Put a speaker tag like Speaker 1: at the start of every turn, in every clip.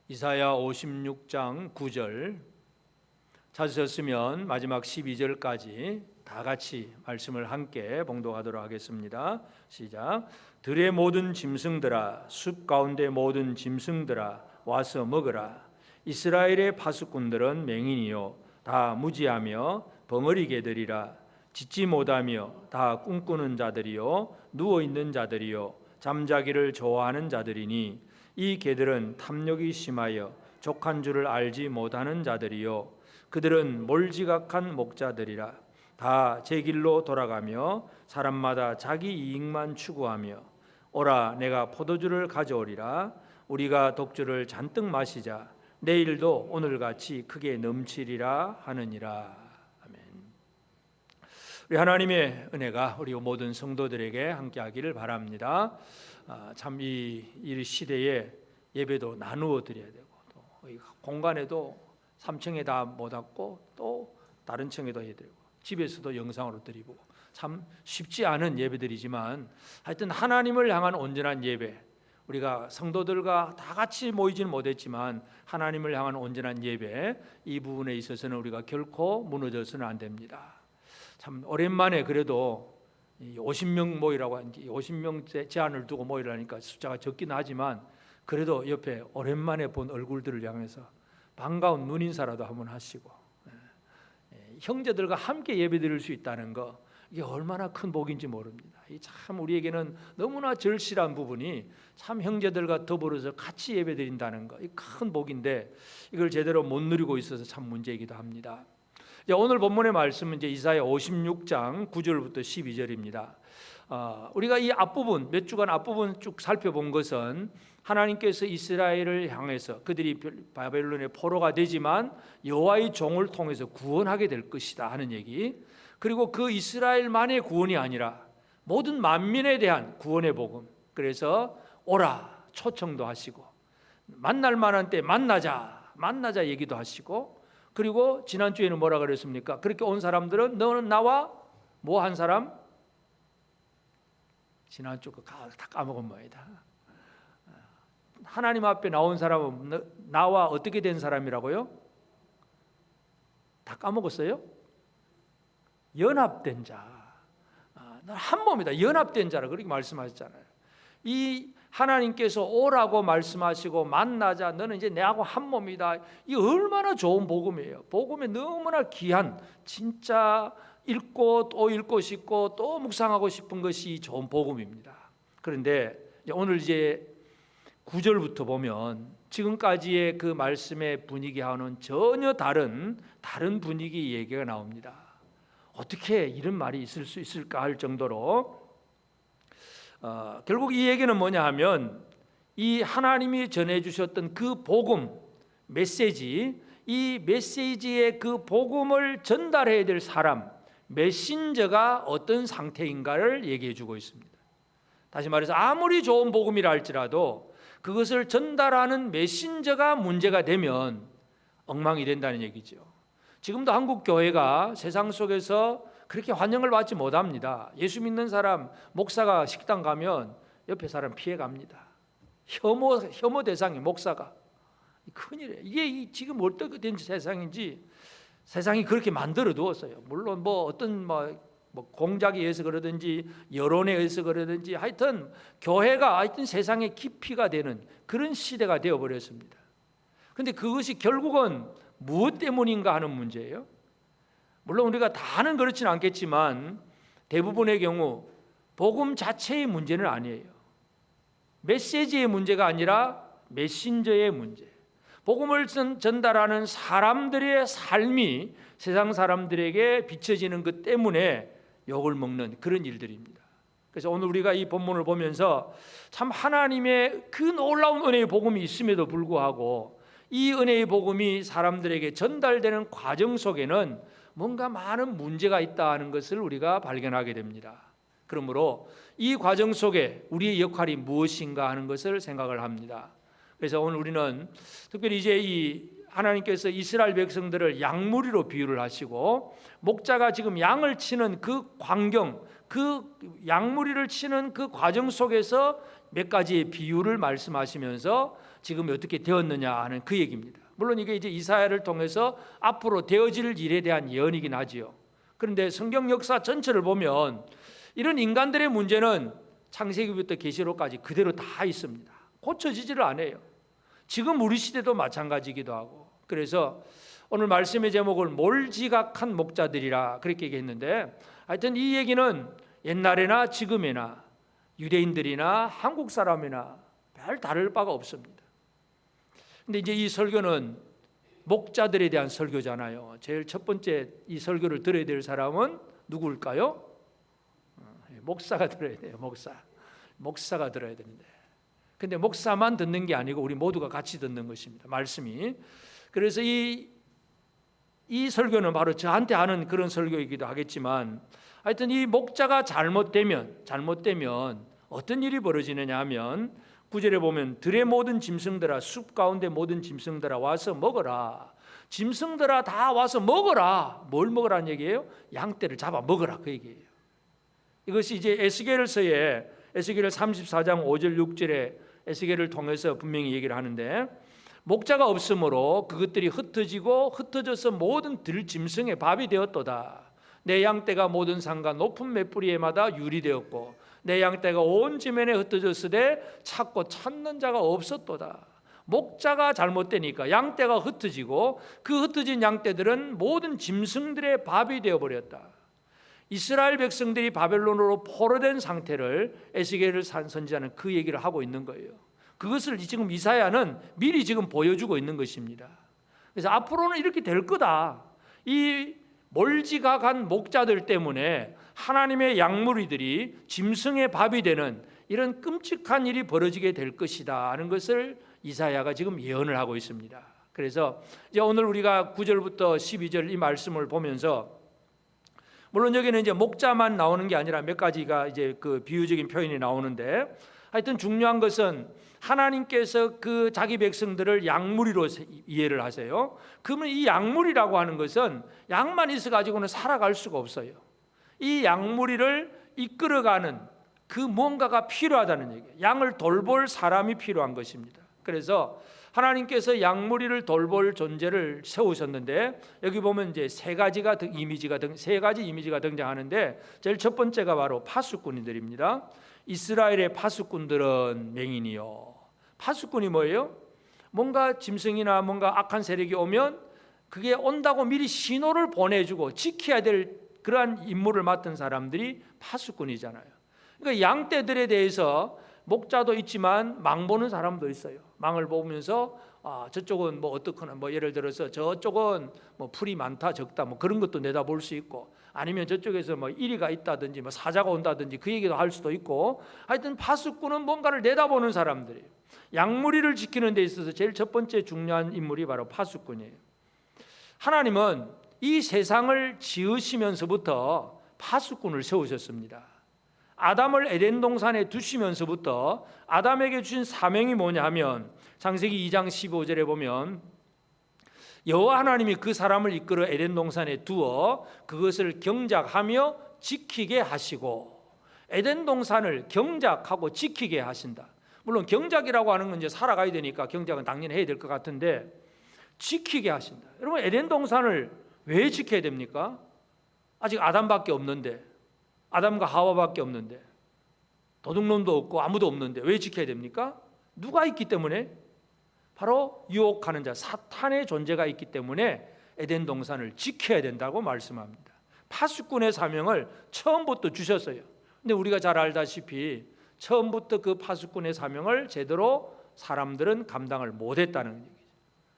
Speaker 1: 이사야 56장 9절 찾으셨으면 마지막 12절까지 다 같이 말씀을 함께 봉독하도록 하겠습니다. 시작. 들의 모든 짐승들아, 숲 가운데 모든 짐승들아, 와서 먹으라. 이스라엘의 파수꾼들은 맹인이요 다 무지하며 벙어리 개들이라. 짖지 못하며 다 꿈꾸는 자들이요 누워있는 자들이요 잠자기를 좋아하는 자들이니 이 개들은 탐욕이 심하여 족한 줄을 알지 못하는 자들이요 그들은 몰지각한 목자들이라. 다 제 길로 돌아가며 사람마다 자기 이익만 추구하며 오라 내가 포도주를 가져오리라. 우리가 독주를 잔뜩 마시자. 내일도 오늘같이 크게 넘치리라 하느니라. 아멘. 우리 하나님의 은혜가 우리 모든 성도들에게 함께하기를 바랍니다. 참 이 시대에 예배도 나누어 드려야 되고 또 공간에도 3층에 다 못 왔고 또 다른 층에도 해야 되고 집에서도 영상으로 드리고 참 쉽지 않은 예배들이지만 하여튼 하나님을 향한 온전한 예배, 우리가 성도들과 다 같이 모이지는 못했지만 하나님을 향한 온전한 예배, 이 부분에 있어서는 우리가 결코 무너져서는 안 됩니다. 참 오랜만에 그래도 50명 모이라고 하는지 50명 제한을 두고 모이라니까 숫자가 적긴 하지만 그래도 옆에 오랜만에 본 얼굴들을 향해서 반가운 눈인사라도 한번 하시고 형제들과 함께 예배드릴 수 있다는 거, 이게 얼마나 큰 복인지 모릅니다. 참 우리에게는 너무나 절실한 부분이 참 형제들과 더불어서 같이 예배드린다는 거, 이 큰 복인데 이걸 제대로 못 누리고 있어서 참 문제이기도 합니다. 오늘 본문의 말씀은 이제 이사야 56장 9절부터 12절입니다. 우리가 이 앞부분, 몇 주간 앞부분 쭉 살펴본 것은 하나님께서 이스라엘을 향해서 그들이 바벨론의 포로가 되지만 여호와의 종을 통해서 구원하게 될 것이다 하는 얘기, 그리고 그 이스라엘만의 구원이 아니라 모든 만민에 대한 구원의 복음, 그래서 오라 초청도 하시고 만날 만한 때 만나자 얘기도 하시고, 그리고 지난주에는 뭐라 그랬습니까? 그렇게 온 사람들은 너는 나와 뭐 한 사람? 지난주 다 까먹은 모양이다. 하나님 앞에 나온 사람은 나와 어떻게 된 사람이라고요? 다 까먹었어요? 연합된 자. 한 몸이다. 연합된 자라 그렇게 말씀하셨잖아요. 이 하나님께서 오라고 말씀하시고 만나자, 너는 이제 내하고 한 몸이다. 이 얼마나 좋은 복음이에요. 복음에 너무나 귀한, 진짜 읽고 또 읽고 싶고 또 묵상하고 싶은 것이 좋은 복음입니다. 그런데 오늘 이제 9절부터 보면 지금까지의 그 말씀의 분위기와는 전혀 다른 분위기 얘기가 나옵니다. 어떻게 이런 말이 있을 수 있을까 할 정도로 결국 이 얘기는 뭐냐 하면 이 하나님이 전해주셨던 그 복음, 메시지, 이 메시지의 그 복음을 전달해야 될 사람, 메신저가 어떤 상태인가를 얘기해 주고 있습니다. 다시 말해서 아무리 좋은 복음이라 할지라도 그것을 전달하는 메신저가 문제가 되면 엉망이 된다는 얘기죠. 지금도 한국 교회가 세상 속에서 그렇게 환영을 받지 못합니다. 예수 믿는 사람, 목사가 식당 가면 옆에 사람 피해 갑니다. 혐오 대상이 목사가. 큰일이에요. 이게 지금 어떻게 된 세상인지, 세상이 그렇게 만들어 두었어요. 물론 어떤 공작에 의해서 그러든지 여론에 의해서 그러든지 하여튼 교회가 세상의 깊이가 되는 그런 시대가 되어버렸습니다. 그런데 그것이 결국은 무엇 때문인가 하는 문제예요. 물론 우리가 다는 그렇지는 않겠지만 대부분의 경우 복음 자체의 문제는 아니에요. 메시지의 문제가 아니라 메신저의 문제. 복음을 전달하는 사람들의 삶이 세상 사람들에게 비춰지는 것 때문에 욕을 먹는 그런 일들입니다. 그래서 오늘 우리가 이 본문을 보면서 참 하나님의 그 놀라운 은혜의 복음이 있음에도 불구하고 이 은혜의 복음이 사람들에게 전달되는 과정 속에는 뭔가 많은 문제가 있다는 것을 우리가 발견하게 됩니다. 그러므로 이 과정 속에 우리의 역할이 무엇인가 하는 것을 생각을 합니다. 그래서 오늘 우리는 특별히 이제 이 하나님께서 이스라엘 백성들을 양무리로 비유를 하시고 목자가 지금 양을 치는 그 광경, 그 양무리를 치는 그 과정 속에서 몇 가지의 비유를 말씀하시면서 지금 어떻게 되었느냐 하는 그 얘기입니다. 물론 이게 이제 이사야를 통해서 앞으로 되어질 일에 대한 예언이긴 하지요. 그런데 성경 역사 전체를 보면 이런 인간들의 문제는 창세기부터 계시록까지 그대로 다 있습니다. 고쳐지지를 않아요. 지금 우리 시대도 마찬가지이기도 하고. 그래서 오늘 말씀의 제목을 몰지각한 목자들이라 그렇게 얘기했는데, 하여튼 이 얘기는 옛날에나 지금이나 유대인들이나 한국 사람이나 별 다를 바가 없습니다. 근데 이제 이 설교는 목자들에 대한 설교잖아요. 제일 첫 번째 이 설교를 들어야 될 사람은 누구일까요? 목사가 들어야 돼요. 목사가 들어야 되는데, 근데 목사만 듣는 게 아니고 우리 모두가 같이 듣는 것입니다. 말씀이. 그래서 이 설교는 바로 저한테 하는 그런 설교이기도 하겠지만, 하여튼 이 목자가 잘못되면 어떤 일이 벌어지느냐 하면 9절에 보면 들의 모든 짐승들아, 숲 가운데 모든 짐승들아 와서 먹어라. 짐승들아 다 와서 먹어라. 뭘 먹으라는 얘기예요? 양떼를 잡아 먹어라, 그 얘기예요. 이것이 이제 에스겔서에 에스겔 34장 5절 6절에 에스겔을 통해서 분명히 얘기를 하는데, 목자가 없으므로 그것들이 흩어져서 모든 들짐승의 밥이 되었도다. 내 양떼가 모든 산과 높은 맷뿌리에마다 유리되었고 내 양떼가 온 지면에 흩어졌으되 찾고 찾는 자가 없었도다. 목자가 잘못되니까 양떼가 흩어지고 그 흩어진 양떼들은 모든 짐승들의 밥이 되어버렸다. 이스라엘 백성들이 바벨론으로 포로된 상태를 에스겔을 선지자는 그 얘기를 하고 있는 거예요. 그것을 지금 이사야는 미리 지금 보여주고 있는 것입니다. 그래서 앞으로는 이렇게 될 거다. 이 몰지각한 목자들 때문에 하나님의 양무리들이 짐승의 밥이 되는 이런 끔찍한 일이 벌어지게 될 것이다 하는 것을 이사야가 지금 예언을 하고 있습니다. 그래서 이제 오늘 우리가 9절부터 12절 이 말씀을 보면서, 물론 여기는 이제 목자만 나오는 게 아니라 몇 가지가 이제 그 비유적인 표현이 나오는데, 하여튼 중요한 것은 하나님께서 그 자기 백성들을 양무리로 이해를 하세요. 그러면 이 양무리라고 하는 것은 양만 있어 가지고는 살아갈 수가 없어요. 이 양무리를 이끌어가는 그 뭔가가 필요하다는 얘기예요. 양을 돌볼 사람이 필요한 것입니다. 그래서 하나님께서 양무리를 돌볼 존재를 세우셨는데, 여기 보면 이제 세 가지 이미지가 등장하는데, 제일 첫 번째가 바로 파수꾼들입니다. 이스라엘의 파수꾼들은 맹인이요. 파수꾼이 뭐예요? 뭔가 짐승이나 뭔가 악한 세력이 오면 그게 온다고 미리 신호를 보내주고 지켜야 될 그러한 임무를 맡은 사람들이 파수꾼이잖아요. 그러니까 양떼들에 대해서 목자도 있지만 망 보는 사람도 있어요. 망을 보면서 저쪽은 뭐 어떻거나, 뭐 예를 들어서 저쪽은 뭐 풀이 많다 적다 뭐 그런 것도 내다볼 수 있고, 아니면 저쪽에서 뭐 이리가 있다든지 뭐 사자가 온다든지 그 얘기도 할 수도 있고, 하여튼 파수꾼은 뭔가를 내다보는 사람들이에요. 양무리를 지키는 데 있어서 제일 첫 번째 중요한 인물이 바로 파수꾼이에요. 하나님은 이 세상을 지으시면서부터 파수꾼을 세우셨습니다. 아담을 에덴 동산에 두시면서부터 아담에게 주신 사명이 뭐냐 하면, 창세기 2장 15절에 보면 여호와 하나님이 그 사람을 이끌어 에덴 동산에 두어 그것을 경작하며 지키게 하시고, 에덴 동산을 경작하고 지키게 하신다. 물론 경작이라고 하는 건 이제 살아가야 되니까 경작은 당연히 해야 될 것 같은데, 지키게 하신다. 여러분, 에덴 동산을 왜 지켜야 됩니까? 아직 아담밖에 없는데, 아담과 하와밖에 없는데, 도둑놈도 없고 아무도 없는데 왜 지켜야 됩니까? 누가 있기 때문에? 바로 유혹하는 자 사탄의 존재가 있기 때문에 에덴 동산을 지켜야 된다고 말씀합니다. 파수꾼의 사명을 처음부터 주셨어요. 근데 우리가 잘 알다시피 처음부터 그 파수꾼의 사명을 제대로 사람들은 감당을 못했다는 얘기죠.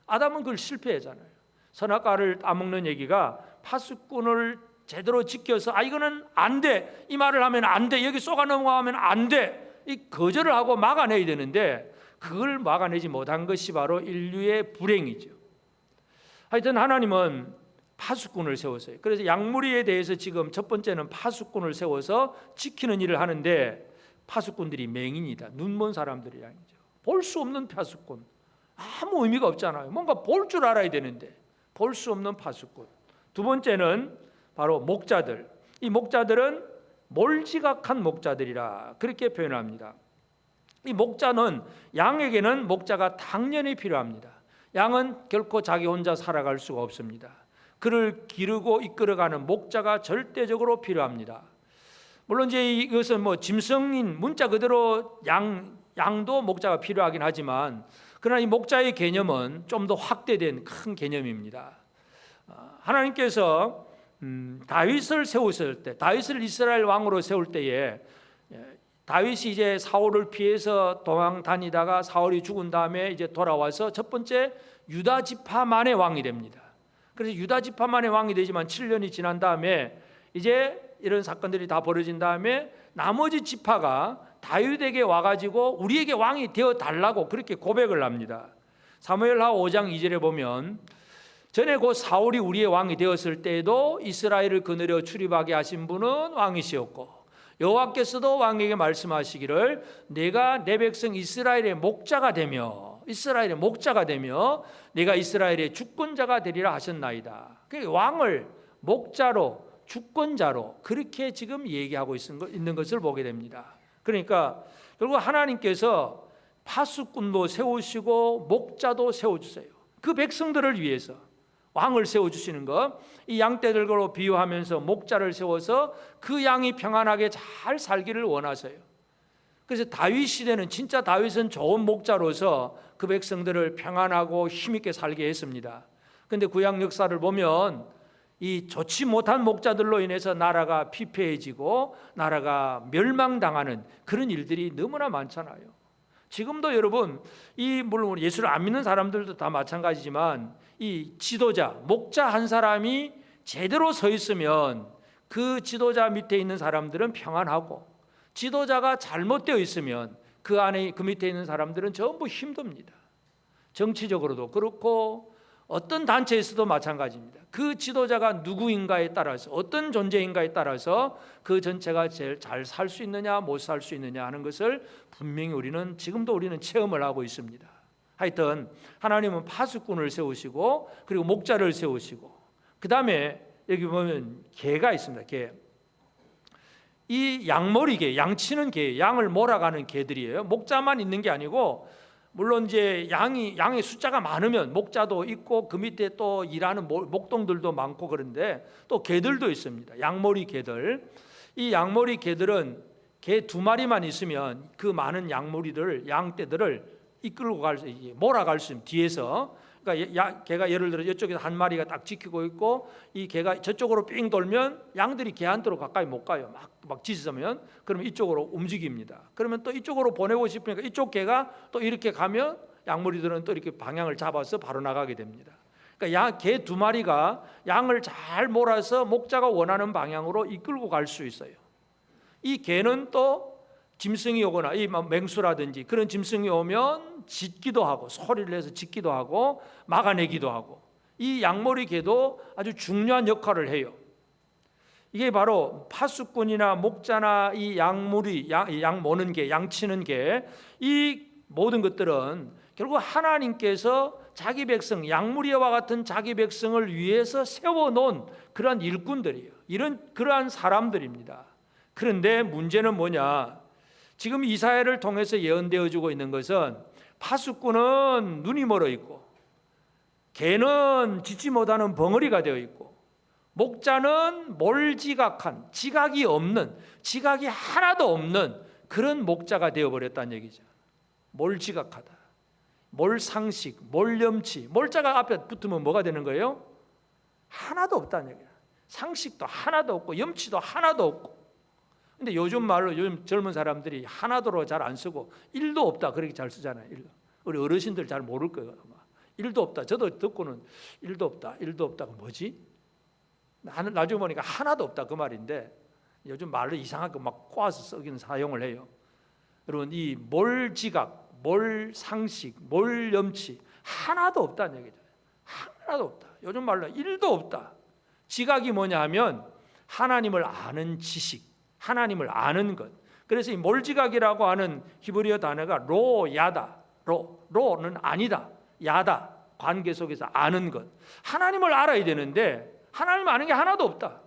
Speaker 1: 아담은 그걸 실패했잖아요. 선악과를 따먹는 얘기가 파수꾼을 제대로 지켜서 이거는 안 돼, 이 말을 하면 안 돼, 여기 쏘가 넘어가면 안 돼, 이 거절을 하고 막아내야 되는데 그걸 막아내지 못한 것이 바로 인류의 불행이죠. 하여튼 하나님은 파수꾼을 세웠어요. 그래서 양무리에 대해서 지금 첫 번째는 파수꾼을 세워서 지키는 일을 하는데, 파수꾼들이 맹인이다, 눈먼 사람들이라는 거죠. 볼 수 없는 파수꾼, 아무 의미가 없잖아요. 뭔가 볼 줄 알아야 되는데 볼 수 없는 파수꾼. 두 번째는 바로 목자들. 이 목자들은 몰지각한 목자들이라 그렇게 표현합니다. 이 목자는, 양에게는 목자가 당연히 필요합니다. 양은 결코 자기 혼자 살아갈 수가 없습니다. 그를 기르고 이끌어가는 목자가 절대적으로 필요합니다. 물론 이제 이것은 짐승인 문자 그대로 양도 목자가 필요하긴 하지만, 그러나 이 목자의 개념은 좀 더 확대된 큰 개념입니다. 하나님께서 다윗을 세우실 때, 다윗을 이스라엘 왕으로 세울 때에, 다윗이 이제 사울을 피해서 도망 다니다가 사울이 죽은 다음에 이제 돌아와서 첫 번째 유다 지파만의 왕이 됩니다. 그래서 유다 지파만의 왕이 되지만 7년이 지난 다음에 이제 이런 사건들이 다 벌어진 다음에 나머지 지파가 다윗에게 와가지고 우리에게 왕이 되어 달라고 그렇게 고백을 합니다. 사무엘하 5장 2절에 보면, 전에 곧 사울이 우리의 왕이 되었을 때에도 이스라엘을 거느려 출입하게 하신 분은 왕이시었고, 여호와께서도 왕에게 말씀하시기를 내가 내 백성 이스라엘의 목자가 되며 내가 이스라엘의 주권자가 되리라 하셨나이다. 왕을 목자로, 주권자로 그렇게 지금 얘기하고 있는 것을 보게 됩니다. 그러니까 결국 하나님께서 파수꾼도 세우시고 목자도 세워주세요. 그 백성들을 위해서 왕을 세워주시는 것, 이 양떼들로 비유하면서 목자를 세워서 그 양이 평안하게 잘 살기를 원하세요. 그래서 다윗 시대는, 진짜 다윗은 좋은 목자로서 그 백성들을 평안하고 힘있게 살게 했습니다. 그런데 구약 역사를 보면 이 좋지 못한 목자들로 인해서 나라가 피폐해지고 나라가 멸망당하는 그런 일들이 너무나 많잖아요. 지금도 여러분, 물론 예수를 안 믿는 사람들도 다 마찬가지지만, 이 지도자, 목자 한 사람이 제대로 서 있으면 그 지도자 밑에 있는 사람들은 평안하고, 지도자가 잘못되어 있으면 그 밑에 있는 사람들은 전부 힘듭니다. 정치적으로도 그렇고 어떤 단체에서도 마찬가지입니다. 그 지도자가 누구인가에 따라서, 어떤 존재인가에 따라서 그 전체가 제일 잘 살 수 있느냐 못 살 수 있느냐 하는 것을 분명히 지금도 우리는 체험을 하고 있습니다. 하여튼 하나님은 파수꾼을 세우시고 그리고 목자를 세우시고, 그 다음에 여기 보면 개가 있습니다. 개. 이 양머리개, 양치는 개, 양을 몰아가는 개들이에요. 목자만 있는 게 아니고, 물론 이제 양의 숫자가 많으면 목자도 있고 그 밑에 또 일하는 목동들도 많고, 그런데 또 개들도 있습니다. 양머리 개들. 이 양머리 개들은 개 2마리만 있으면 그 많은 양떼들을 이끌고 몰아갈 수 있는, 뒤에서. 그러니까 개가 예를 들어 이쪽에서 한 마리가 딱 지키고 있고, 이 개가 저쪽으로 삥 돌면 양들이 개한테로 가까이 못 가요. 막 짖으면. 그러면 이쪽으로 움직입니다. 그러면 또 이쪽으로 보내고 싶으니까 이쪽 개가 또 이렇게 가면 양머리들은 또 이렇게 방향을 잡아서 바로 나가게 됩니다. 그러니까 개 2마리가 양을 잘 몰아서 목자가 원하는 방향으로 이끌고 갈 수 있어요. 이 개는 또 짐승이 오거나 이 맹수라든지 그런 짐승이 오면 짖기도 하고, 소리를 내서 짖기도 하고 막아내기도 하고, 이 양머리 개도 아주 중요한 역할을 해요. 이게 바로 파수꾼이나 목자나 이 양 모는 개, 양치는 개, 이 모든 것들은 결국 하나님께서 자기 백성, 양무리와 같은 자기 백성을 위해서 세워놓은 그러한 일꾼들이에요. 그러한 사람들입니다. 그런데 문제는 뭐냐? 지금 이사야를 통해서 예언되어지고 있는 것은 파수꾼은 눈이 멀어 있고, 개는 짖지 못하는 벙어리가 되어 있고, 목자는 몰지각한, 지각이 하나도 없는 그런 목자가 되어버렸다는 얘기죠. 몰지각하다, 몰상식, 몰염치. 몰자가 앞에 붙으면 뭐가 되는 거예요? 하나도 없다는 얘기야. 상식도 하나도 없고 염치도 하나도 없고. 근데 요즘 젊은 사람들이 하나도로 잘 안 쓰고 일도 없다 그렇게 잘 쓰잖아요. 우리 어르신들 잘 모를 거예요. 아마. 일도 없다. 저도 듣고는 일도 없다가 뭐지? 나중에 보니까 하나도 없다 그 말인데, 요즘 말로 이상하게 막 꼬아서 사용을 해요. 여러분, 이 몰지각, 몰상식, 몰염치 하나도 없다는 얘기죠. 하나도 없다. 요즘 말로 일도 없다. 지각이 뭐냐 하면 하나님을 아는 지식, 하나님을 아는 것. 그래서 이 몰지각이라고 하는 히브리어 단어가 로야다. 로는 아니다, 야다, 관계 속에서 아는 것. 하나님을 알아야 되는데 하나님 아는 게 하나도 없다.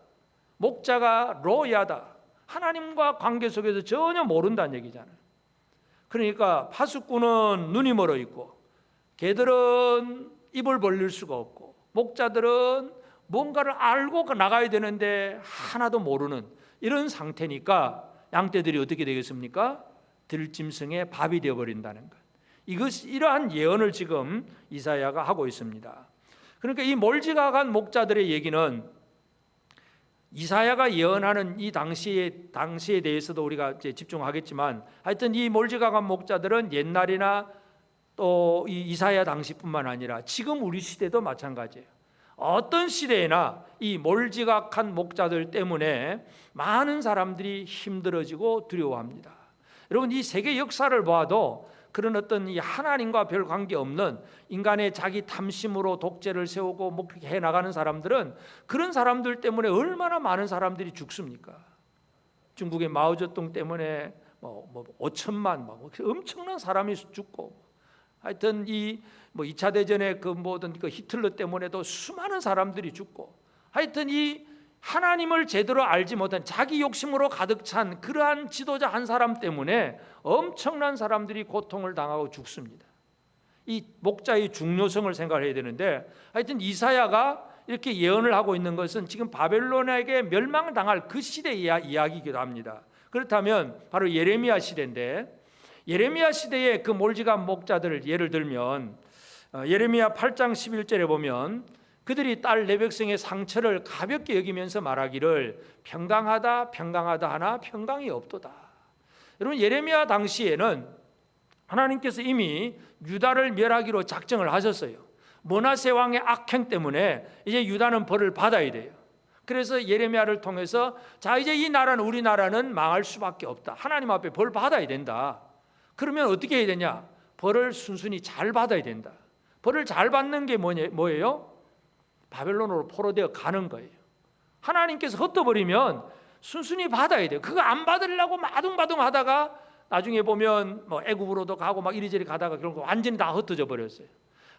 Speaker 1: 목자가 로야다, 하나님과 관계 속에서 전혀 모른다는 얘기잖아요. 그러니까 파수꾼은 눈이 멀어 있고 개들은 입을 벌릴 수가 없고 목자들은 뭔가를 알고 나가야 되는데 하나도 모르는 이런 상태니까 양떼들이 어떻게 되겠습니까? 들짐승의 밥이 되어버린다는 것. 이러한 예언을 지금 이사야가 하고 있습니다. 그러니까 이 몰지각한 목자들의 얘기는 이사야가 예언하는 이 당시에 대해서도 우리가 이제 집중하겠지만, 하여튼 이 몰지각한 목자들은 옛날이나 또 이 이사야 당시뿐만 아니라 지금 우리 시대도 마찬가지예요. 어떤 시대에나 이 몰지각한 목자들 때문에 많은 사람들이 힘들어지고 두려워합니다. 여러분, 이 세계 역사를 봐도 그런 어떤 이 하나님과 별 관계 없는 인간의 자기 탐심으로 독재를 세우고 뭐 그렇게 해 나가는 사람들은, 그런 사람들 때문에 얼마나 많은 사람들이 죽습니까? 중국의 마오쩌둥 때문에 뭐 5천만 엄청난 사람이 죽고, 하여튼 이 2차 대전의 그 모든 그 히틀러 때문에도 수많은 사람들이 죽고, 하여튼 이 하나님을 제대로 알지 못한 자기 욕심으로 가득 찬 그러한 지도자 한 사람 때문에 엄청난 사람들이 고통을 당하고 죽습니다. 이 목자의 중요성을 생각해야 되는데, 하여튼 이사야가 이렇게 예언을 하고 있는 것은 지금 바벨론에게 멸망당할 그 시대의 이야기이기도 합니다. 그렇다면 바로 예레미야 시대인데, 예레미야 시대의 그 몰지각한 목자들을 예를 들면 예레미야 8장 11절에 보면 그들이 딸 내 백성의 상처를 가볍게 여기면서 말하기를 평강하다 평강하다 하나 평강이 없도다. 여러분, 예레미야 당시에는 하나님께서 이미 유다를 멸하기로 작정을 하셨어요. 므낫세 왕의 악행 때문에 이제 유다는 벌을 받아야 돼요. 그래서 예레미야를 통해서 자, 이제 이 나라는, 우리나라는 망할 수밖에 없다. 하나님 앞에 벌 받아야 된다. 그러면 어떻게 해야 되냐? 벌을 순순히 잘 받아야 된다. 벌을 잘 받는 게 뭐예요? 바벨론으로 포로되어 가는 거예요. 하나님께서 흩어버리면 순순히 받아야 돼요. 그거 안 받으려고 마둥마둥 하다가 나중에 보면 뭐 애굽으로도 가고 막 이리저리 가다가 그런 거 완전히 다 흩어져 버렸어요.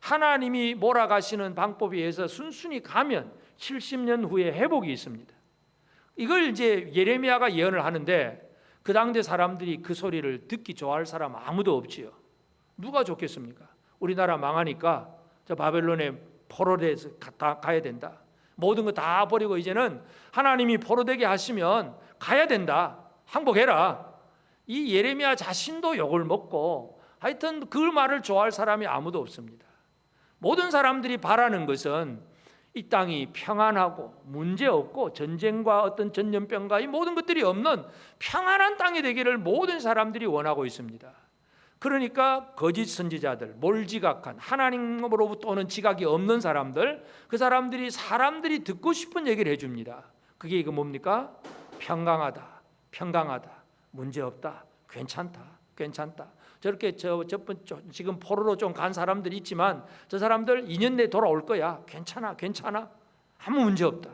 Speaker 1: 하나님이 몰아가시는 방법에 의해서 순순히 가면 70년 후에 회복이 있습니다. 이걸 이제 예레미야가 예언을 하는데, 그 당대 사람들이 그 소리를 듣기 좋아할 사람 아무도 없지요. 누가 좋겠습니까? 우리나라 망하니까 저 바벨론에 포로돼서 가야 된다. 모든 거 다 버리고 이제는 하나님이 포로되게 하시면 가야 된다. 항복해라. 이 예레미야 자신도 욕을 먹고, 하여튼 그 말을 좋아할 사람이 아무도 없습니다. 모든 사람들이 바라는 것은 이 땅이 평안하고 문제없고 전쟁과 어떤 전염병과 이 모든 것들이 없는 평안한 땅이 되기를 모든 사람들이 원하고 있습니다. 그러니까 거짓 선지자들, 몰지각한 하나님으로부터 오는 지각이 없는 사람들, 그 사람들이 듣고 싶은 얘기를 해줍니다. 그게 이거 뭡니까? 평강하다, 평강하다, 문제없다, 괜찮다, 괜찮다. 저렇게 지금 포로로 좀 간 사람들이 있지만 저 사람들 2년 내에 돌아올 거야. 괜찮아, 괜찮아, 아무 문제 없다.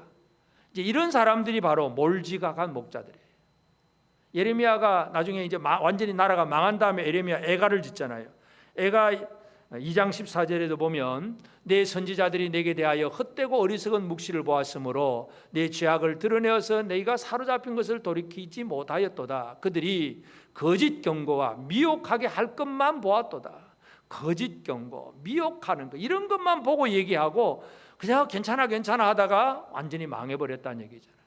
Speaker 1: 이제 이런 사람들이 바로 몰지각한 목자들이에요. 예레미야가 나중에 이제 완전히 나라가 망한 다음에 예레미야 애가를 짓잖아요. 애가 2장 14절에도 보면 내 선지자들이 내게 대하여 헛되고 어리석은 묵시를 보았으므로 내 죄악을 드러내어서 너희가 사로잡힌 것을 돌이키지 못하였도다. 그들이 거짓 경고와 미혹하게 할 것만 보았도다. 거짓 경고, 미혹하는 것, 이런 것만 보고 얘기하고 그냥 괜찮아 괜찮아 하다가 완전히 망해버렸다는 얘기잖아요.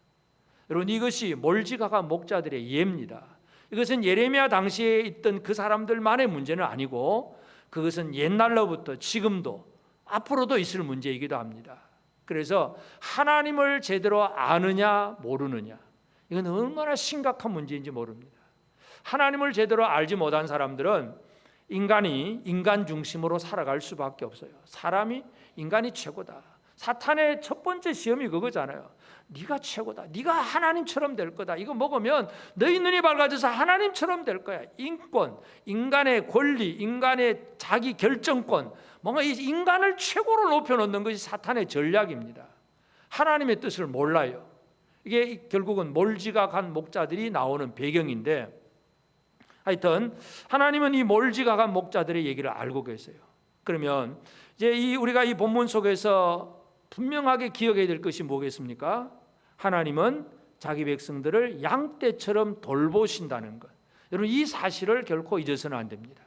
Speaker 1: 여러분, 이것이 몰지각한 목자들의 예입니다. 이것은 예레미야 당시에 있던 그 사람들만의 문제는 아니고, 그것은 옛날로부터 지금도 앞으로도 있을 문제이기도 합니다. 그래서 하나님을 제대로 아느냐 모르느냐, 이건 얼마나 심각한 문제인지 모릅니다. 하나님을 제대로 알지 못한 사람들은 인간이 인간 중심으로 살아갈 수밖에 없어요. 인간이 최고다. 사탄의 첫 번째 시험이 그거잖아요. 네가 최고다. 네가 하나님처럼 될 거다. 이거 먹으면 너희 눈이 밝아져서 하나님처럼 될 거야. 인권, 인간의 권리, 인간의 자기 결정권, 뭔가 이 인간을 최고로 높여놓는 것이 사탄의 전략입니다. 하나님의 뜻을 몰라요. 이게 결국은 몰지각한 목자들이 나오는 배경인데, 하여튼 하나님은 이 몰지각한 목자들의 얘기를 알고 계세요. 그러면 이제 우리가 이 본문 속에서 분명하게 기억해야 될 것이 뭐겠습니까? 하나님은 자기 백성들을 양떼처럼 돌보신다는 것. 여러분, 이 사실을 결코 잊어서는 안 됩니다.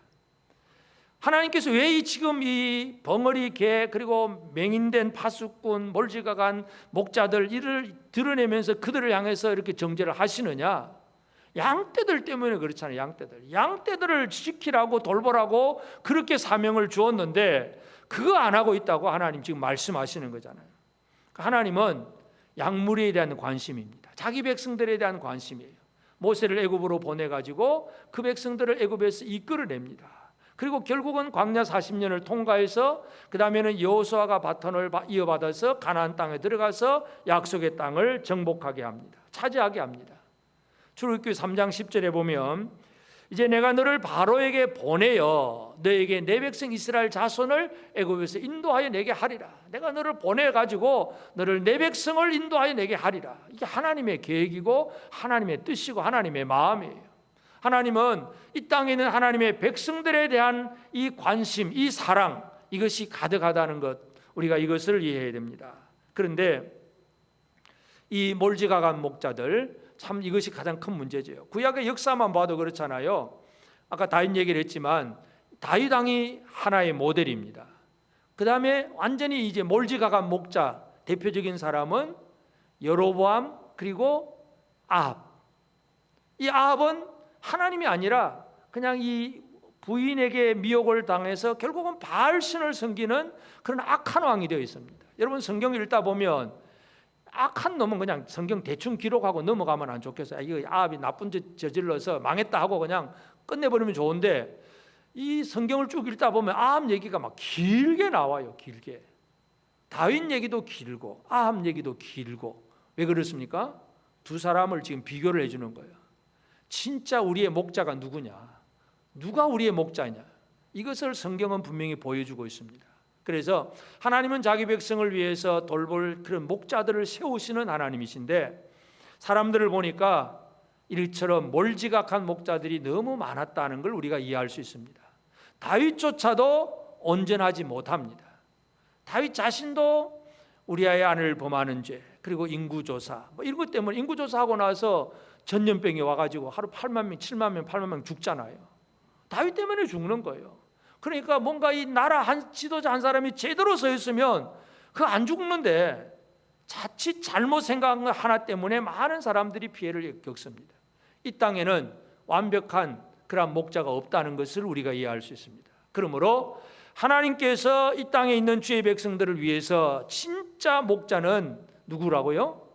Speaker 1: 하나님께서 왜 지금 이 벙어리 개 그리고 맹인된 파수꾼 몰지각한 목자들 이를 드러내면서 그들을 향해서 이렇게 정죄를 하시느냐? 양떼들 때문에 그렇잖아요. 양떼들을 지키라고 돌보라고 그렇게 사명을 주었는데 그거 안 하고 있다고 하나님 지금 말씀하시는 거잖아요. 하나님은 양무리에 대한 관심입니다. 자기 백성들에 대한 관심이에요. 모세를 애굽으로 보내가지고 그 백성들을 애굽에서 이끌어냅니다. 그리고 결국은 광야 40년을 통과해서 그 다음에는 여호수아가 바톤을 이어받아서 가나안 땅에 들어가서 약속의 땅을 정복하게 합니다. 차지하게 합니다. 출애굽기 3장 10절에 보면 이제 내가 너를 바로에게 보내어 너에게 내 백성 이스라엘 자손을 애굽에서 인도하여 내게 하리라. 내가 너를 보내가지고 너를 내 백성을 인도하여 내게 하리라. 이게 하나님의 계획이고 하나님의 뜻이고 하나님의 마음이에요. 하나님은 이 땅에 있는 하나님의 백성들에 대한 이 관심, 이 사랑, 이것이 가득하다는 것, 우리가 이것을 이해해야 됩니다. 그런데 이 몰지각한 목자들, 참 이것이 가장 큰 문제죠. 구약의 역사만 봐도 그렇잖아요. 아까 다윗 얘기를 했지만 다윗 왕이 하나의 모델입니다. 그 다음에 완전히 이제 몰지각한 목자 대표적인 사람은 여로보암 그리고 아합. 이 아합은 하나님이 아니라 그냥 이 부인에게 미혹을 당해서 결국은 바알신을 섬기는 그런 악한 왕이 되어 있습니다. 여러분 성경을 읽다 보면 악한 놈은 그냥 성경 대충 기록하고 넘어가면 안 좋겠어요. 이거 아합이 나쁜 짓 저질러서 망했다 하고 그냥 끝내버리면 좋은데 이 성경을 쭉 읽다 보면 아합 얘기가 막 길게 나와요. 길게. 다윗 얘기도 길고 아합 얘기도 길고. 왜 그렇습니까? 두 사람을 지금 비교를 해주는 거예요. 진짜 우리의 목자가 누구냐? 누가 우리의 목자냐? 이것을 성경은 분명히 보여주고 있습니다. 그래서 하나님은 자기 백성을 위해서 돌볼 그런 목자들을 세우시는 하나님이신데 사람들을 보니까 이처럼 몰지각한 목자들이 너무 많았다는 걸 우리가 이해할 수 있습니다. 다윗조차도 온전하지 못합니다. 다윗 자신도 우리아의 아내를 범하는 죄 그리고 인구조사 이런 것 때문에 인구조사하고 나서 전염병이 와가지고 하루 8만 명, 7만 명, 8만 명 죽잖아요. 다윗 때문에 죽는 거예요. 그러니까 뭔가 이 나라 한 지도자 한 사람이 제대로 서 있으면 그거 안 죽는데 자칫 잘못 생각한 거 하나 때문에 많은 사람들이 피해를 겪습니다. 이 땅에는 완벽한 그런 목자가 없다는 것을 우리가 이해할 수 있습니다. 그러므로 하나님께서 이 땅에 있는 주의 백성들을 위해서 진짜 목자는 누구라고요?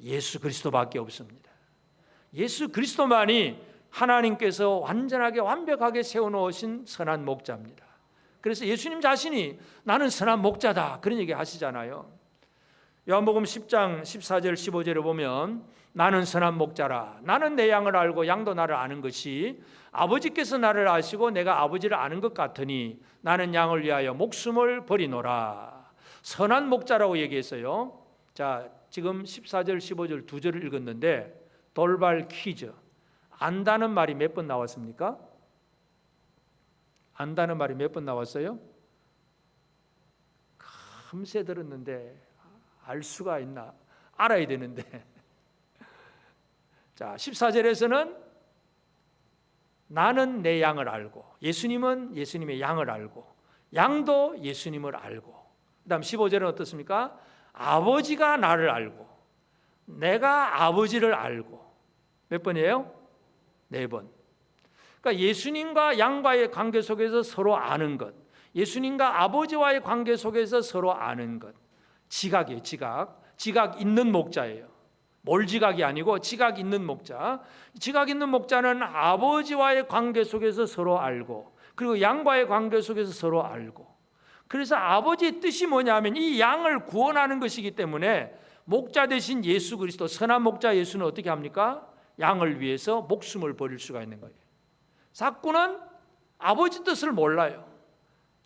Speaker 1: 예수 그리스도밖에 없습니다. 예수 그리스도만이 하나님께서 완전하게 완벽하게 세워놓으신 선한 목자입니다. 그래서 예수님 자신이 나는 선한 목자다 그런 얘기 하시잖아요. 요한복음 10장 14절 15절에 보면 나는 선한 목자라 나는 내 양을 알고 양도 나를 아는 것이 아버지께서 나를 아시고 내가 아버지를 아는 것 같으니 나는 양을 위하여 목숨을 버리노라. 선한 목자라고 얘기했어요. 자, 지금 14절 15절 두 절을 읽었는데 돌발 퀴즈. 안다는 말이 몇 번 나왔습니까? 안다는 말이 몇 번 나왔어요? 금세 들었는데 알 수가 있나? 알아야 되는데. 자, 14절에서는 나는 내 양을 알고 예수님은 예수님의 양을 알고 양도 예수님을 알고 그 다음 15절은 어떻습니까? 아버지가 나를 알고 내가 아버지를 알고 몇 번이에요? 4번. 그러니까 예수님과 양과의 관계 속에서 서로 아는 것, 예수님과 아버지와의 관계 속에서 서로 아는 것. 지각이에요. 지각 있는 목자예요. 몰지각이 아니고 지각 있는 목자. 지각 있는 목자는 아버지와의 관계 속에서 서로 알고 그리고 양과의 관계 속에서 서로 알고. 그래서 아버지의 뜻이 뭐냐면 이 양을 구원하는 것이기 때문에 목자 대신 예수 그리스도 선한 목자 예수는 어떻게 합니까? 양을 위해서 목숨을 버릴 수가 있는 거예요. 삭구는 아버지 뜻을 몰라요.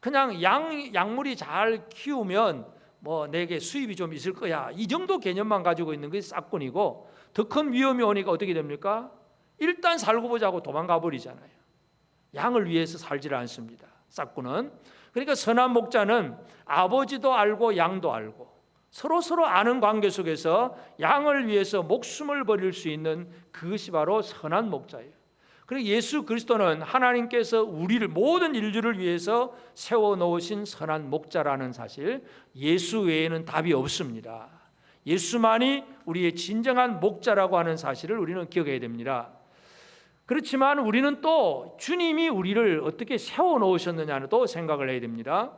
Speaker 1: 그냥 약물이 잘 키우면 뭐 내게 수입이 좀 있을 거야 이 정도 개념만 가지고 있는 것이 삭군이고 더 큰 위험이 오니까 어떻게 됩니까? 일단 살고 보자고 도망가 버리잖아요. 양을 위해서 살지를 않습니다. 삭군은. 그러니까 선한 목자는 아버지도 알고 양도 알고 서로 아는 관계 속에서 양을 위해서 목숨을 버릴 수 있는 그것이 바로 선한 목자예요. 그리고 예수 그리스도는 하나님께서 우리를 모든 인류를 위해서 세워놓으신 선한 목자라는 사실, 예수 외에는 답이 없습니다. 예수만이 우리의 진정한 목자라고 하는 사실을 우리는 기억해야 됩니다. 그렇지만 우리는 또 주님이 우리를 어떻게 세워놓으셨느냐는 또 생각을 해야 됩니다.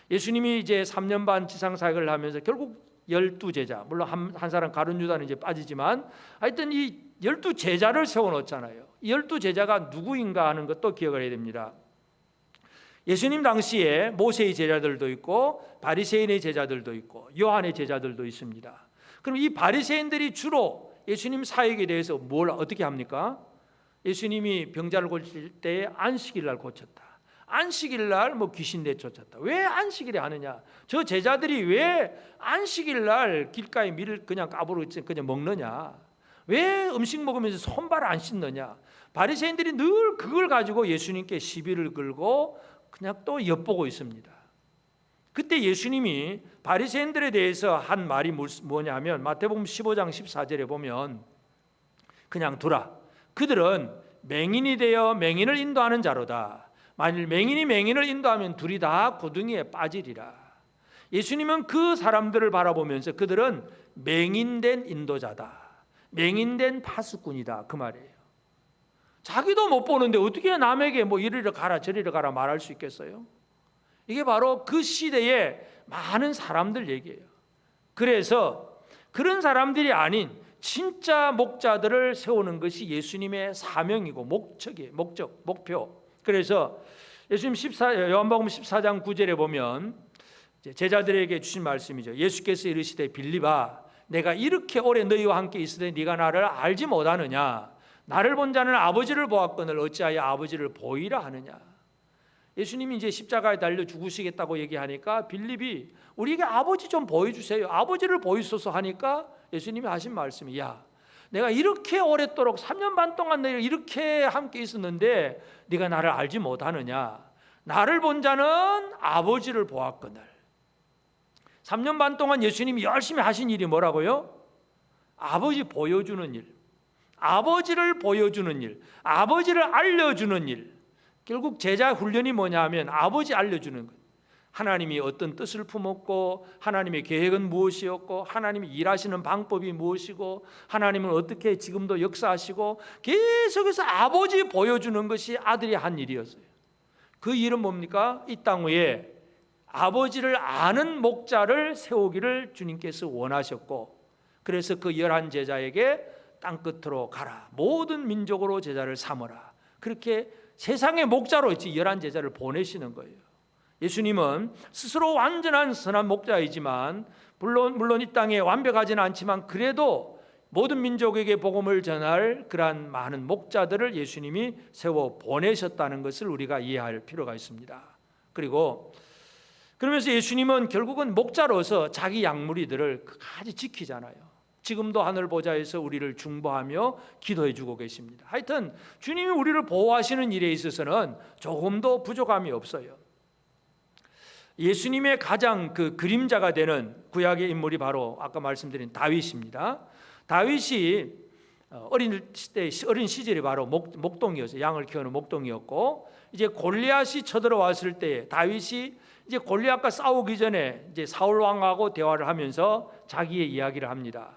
Speaker 1: 예수님이 이제 3년 반 지상사역을 하면서 결국 12제자, 물론 한 사람 가룟 유다는 이제 빠지지만 하여튼 이 12제자를 세워놓잖아요. 이 12제자가 누구인가 하는 것도 기억을 해야 됩니다. 예수님 당시에 모세의 제자들도 있고 바리새인의 제자들도 있고 요한의 제자들도 있습니다. 그럼 이 바리새인들이 주로 예수님 사역에 대해서 뭘 어떻게 합니까? 예수님이 병자를 고칠 때 안식일 날 고쳤다. 안식일 날 뭐 귀신 내쫓았다. 왜 안식일에 하느냐? 저 제자들이 왜 안식일 날 길가에 밀을 그냥 까부르 그냥 먹느냐? 왜 음식 먹으면서 손발 안 씻느냐? 바리새인들이 늘 그걸 가지고 예수님께 시비를 걸고 그냥 또 엿보고 있습니다. 그때 예수님이 바리새인들에 대해서 한 말이 뭐냐면 마태복음 15장 14절에 보면 그냥 두라. 그들은 맹인이 되어 맹인을 인도하는 자로다. 만일 맹인이 맹인을 인도하면 둘이 다 고둥이에 빠지리라. 예수님은 그 사람들을 바라보면서 그들은 맹인된 인도자다. 맹인된 파수꾼이다. 그 말이에요. 자기도 못 보는데 어떻게 남에게 뭐 이리로 가라 저리로 가라 말할 수 있겠어요? 이게 바로 그 시대의 많은 사람들 얘기예요. 그래서 그런 사람들이 아닌 진짜 목자들을 세우는 것이 예수님의 사명이고 목적이에요. 목표. 그래서 예수님 요한복음 14장 9절에 보면 제자들에게 주신 말씀이죠. 예수께서 이르시되 빌립아 내가 이렇게 오래 너희와 함께 있으되 네가 나를 알지 못하느냐? 나를 본 자는 아버지를 보았거늘 어찌하여 아버지를 보이라 하느냐? 예수님이 이제 십자가에 달려 죽으시겠다고 얘기하니까 빌립이 우리에게 아버지 좀 보여주세요. 아버지를 보이소서 하니까 예수님이 하신 말씀이 야 내가 이렇게 오랫도록 3년 반 동안 너희를 이렇게 함께 있었는데 네가 나를 알지 못하느냐? 나를 본 자는 아버지를 보았거늘. 3년 반 동안 예수님이 열심히 하신 일이 뭐라고요? 아버지 보여주는 일, 아버지를 보여주는 일, 아버지를 알려주는 일. 결국 제자 훈련이 뭐냐 하면 아버지 알려주는 것. 하나님이 어떤 뜻을 품었고 하나님의 계획은 무엇이었고 하나님이 일하시는 방법이 무엇이고 하나님은 어떻게 지금도 역사하시고 계속해서 아버지 보여주는 것이 아들이 한 일이었어요. 그 일은 뭡니까? 이 땅 위에 아버지를 아는 목자를 세우기를 주님께서 원하셨고 그래서 그 11제자에게 땅끝으로 가라. 모든 민족으로 제자를 삼으라. 그렇게 세상의 목자로 11제자를 보내시는 거예요. 예수님은 스스로 완전한 선한 목자이지만 물론 이 땅에 완벽하지는 않지만 그래도 모든 민족에게 복음을 전할 그러한 많은 목자들을 예수님이 세워 보내셨다는 것을 우리가 이해할 필요가 있습니다. 그리고 그러면서 예수님은 결국은 목자로서 자기 양무리들을 끝까지 지키잖아요. 지금도 하늘 보좌에서 우리를 중보하며 기도해 주고 계십니다. 하여튼 주님이 우리를 보호하시는 일에 있어서는 조금도 부족함이 없어요. 예수님의 가장 그 그림자가 되는 구약의 인물이 바로 아까 말씀드린 다윗입니다. 다윗이 어린 시절이 바로 목동이었어요. 양을 키우는 목동이었고 이제 골리앗이 쳐들어왔을 때 다윗이 이제 골리앗과 싸우기 전에 이제 사울 왕하고 대화를 하면서 자기의 이야기를 합니다.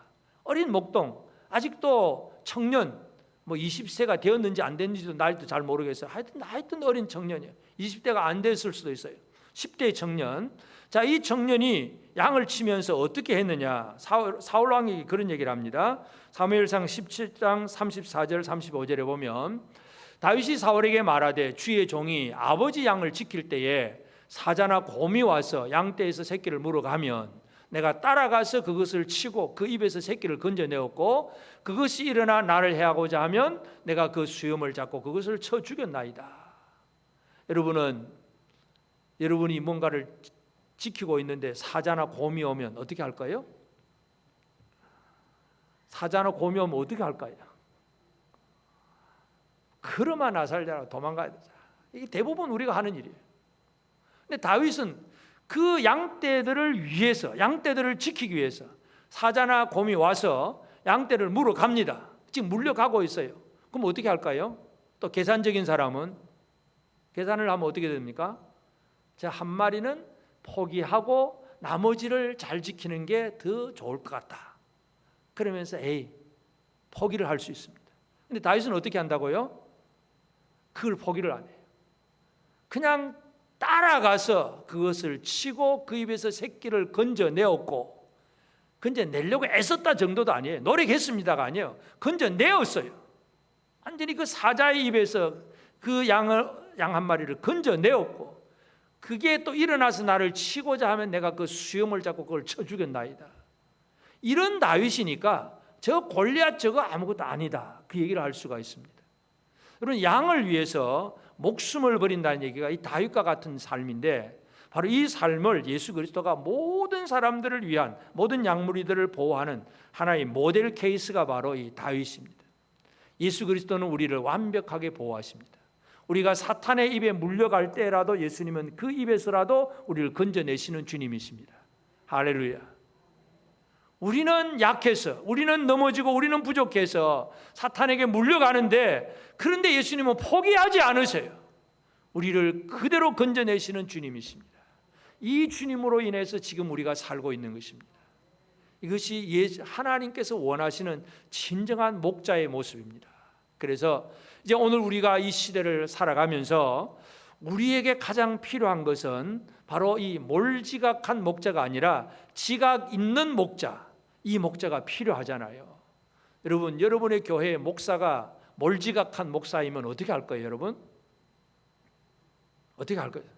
Speaker 1: 어린 목동, 아직도 청년, 뭐 20세가 되었는지 안 됐는지도 나이도 잘 모르겠어요. 하여튼 어린 청년이에요. 20대가 안 됐을 수도 있어요. 10대 청년. 자, 이 청년이 양을 치면서 어떻게 했느냐? 사울 왕이 그런 얘기를 합니다. 사무엘상 17장 34절 35절에 보면 다윗이 사울에게 말하되 주의 종이 아버지 양을 지킬 때에 사자나 곰이 와서 양떼에서 새끼를 물어가면 내가 따라가서 그것을 치고 그 입에서 새끼를 건져내었고 그것이 일어나 나를 해하고자 하면 내가 그 수염을 잡고 그것을 쳐 죽였나이다. 여러분이 뭔가를 지키고 있는데 사자나 곰이 오면 어떻게 할까요? 사자나 곰이 오면 어떻게 할까요? 그러마 나살자라 도망가야 되잖아. 이게 대부분 우리가 하는 일이에요. 근데 다윗은 그 양떼들을 위해서, 양떼들을 지키기 위해서 사자나 곰이 와서 양떼를 물어갑니다. 지금 물려가고 있어요. 그럼 어떻게 할까요? 또 계산적인 사람은 계산을 하면 어떻게 됩니까? 자, 한 마리는 포기하고 나머지를 잘 지키는 게 더 좋을 것 같다. 그러면서 포기를 할 수 있습니다. 근데 다윗은 어떻게 한다고요? 그걸 포기를 안 해요. 그냥 따라가서 그것을 치고 그 입에서 새끼를 건져내었고, 건져내려고 애썼다 정도도 아니에요. 노력했습니다가 아니에요. 건져내었어요. 완전히 그 사자의 입에서 그 양 한 마리를 건져내었고, 그게 또 일어나서 나를 치고자 하면 내가 그 수염을 잡고 그걸 쳐 죽였나이다. 이런 다윗이니까 저 골리앗 저거 아무것도 아니다, 그 얘기를 할 수가 있습니다. 여러분, 양을 위해서 목숨을 버린다는 얘기가 이 다윗과 같은 삶인데, 바로 이 삶을 예수 그리스도가 모든 사람들을 위한, 모든 양무리들을 보호하는 하나의 모델 케이스가 바로 이 다윗입니다. 예수 그리스도는 우리를 완벽하게 보호하십니다. 우리가 사탄의 입에 물려갈 때라도 예수님은 그 입에서라도 우리를 건져내시는 주님이십니다. 할렐루야. 우리는 약해서, 우리는 넘어지고, 우리는 부족해서 사탄에게 물려가는데, 그런데 예수님은 포기하지 않으세요. 우리를 그대로 건져내시는 주님이십니다. 이 주님으로 인해서 지금 우리가 살고 있는 것입니다. 이것이 하나님께서 원하시는 진정한 목자의 모습입니다. 그래서 이제 오늘 우리가 이 시대를 살아가면서 우리에게 가장 필요한 것은 바로 이 몰지각한 목자가 아니라 지각 있는 목자, 이 목자가 필요하잖아요. 여러분, 여러분의 교회에 목사가 몰지각한 목사이면 어떻게 할 거예요, 여러분? 어떻게 할 거예요?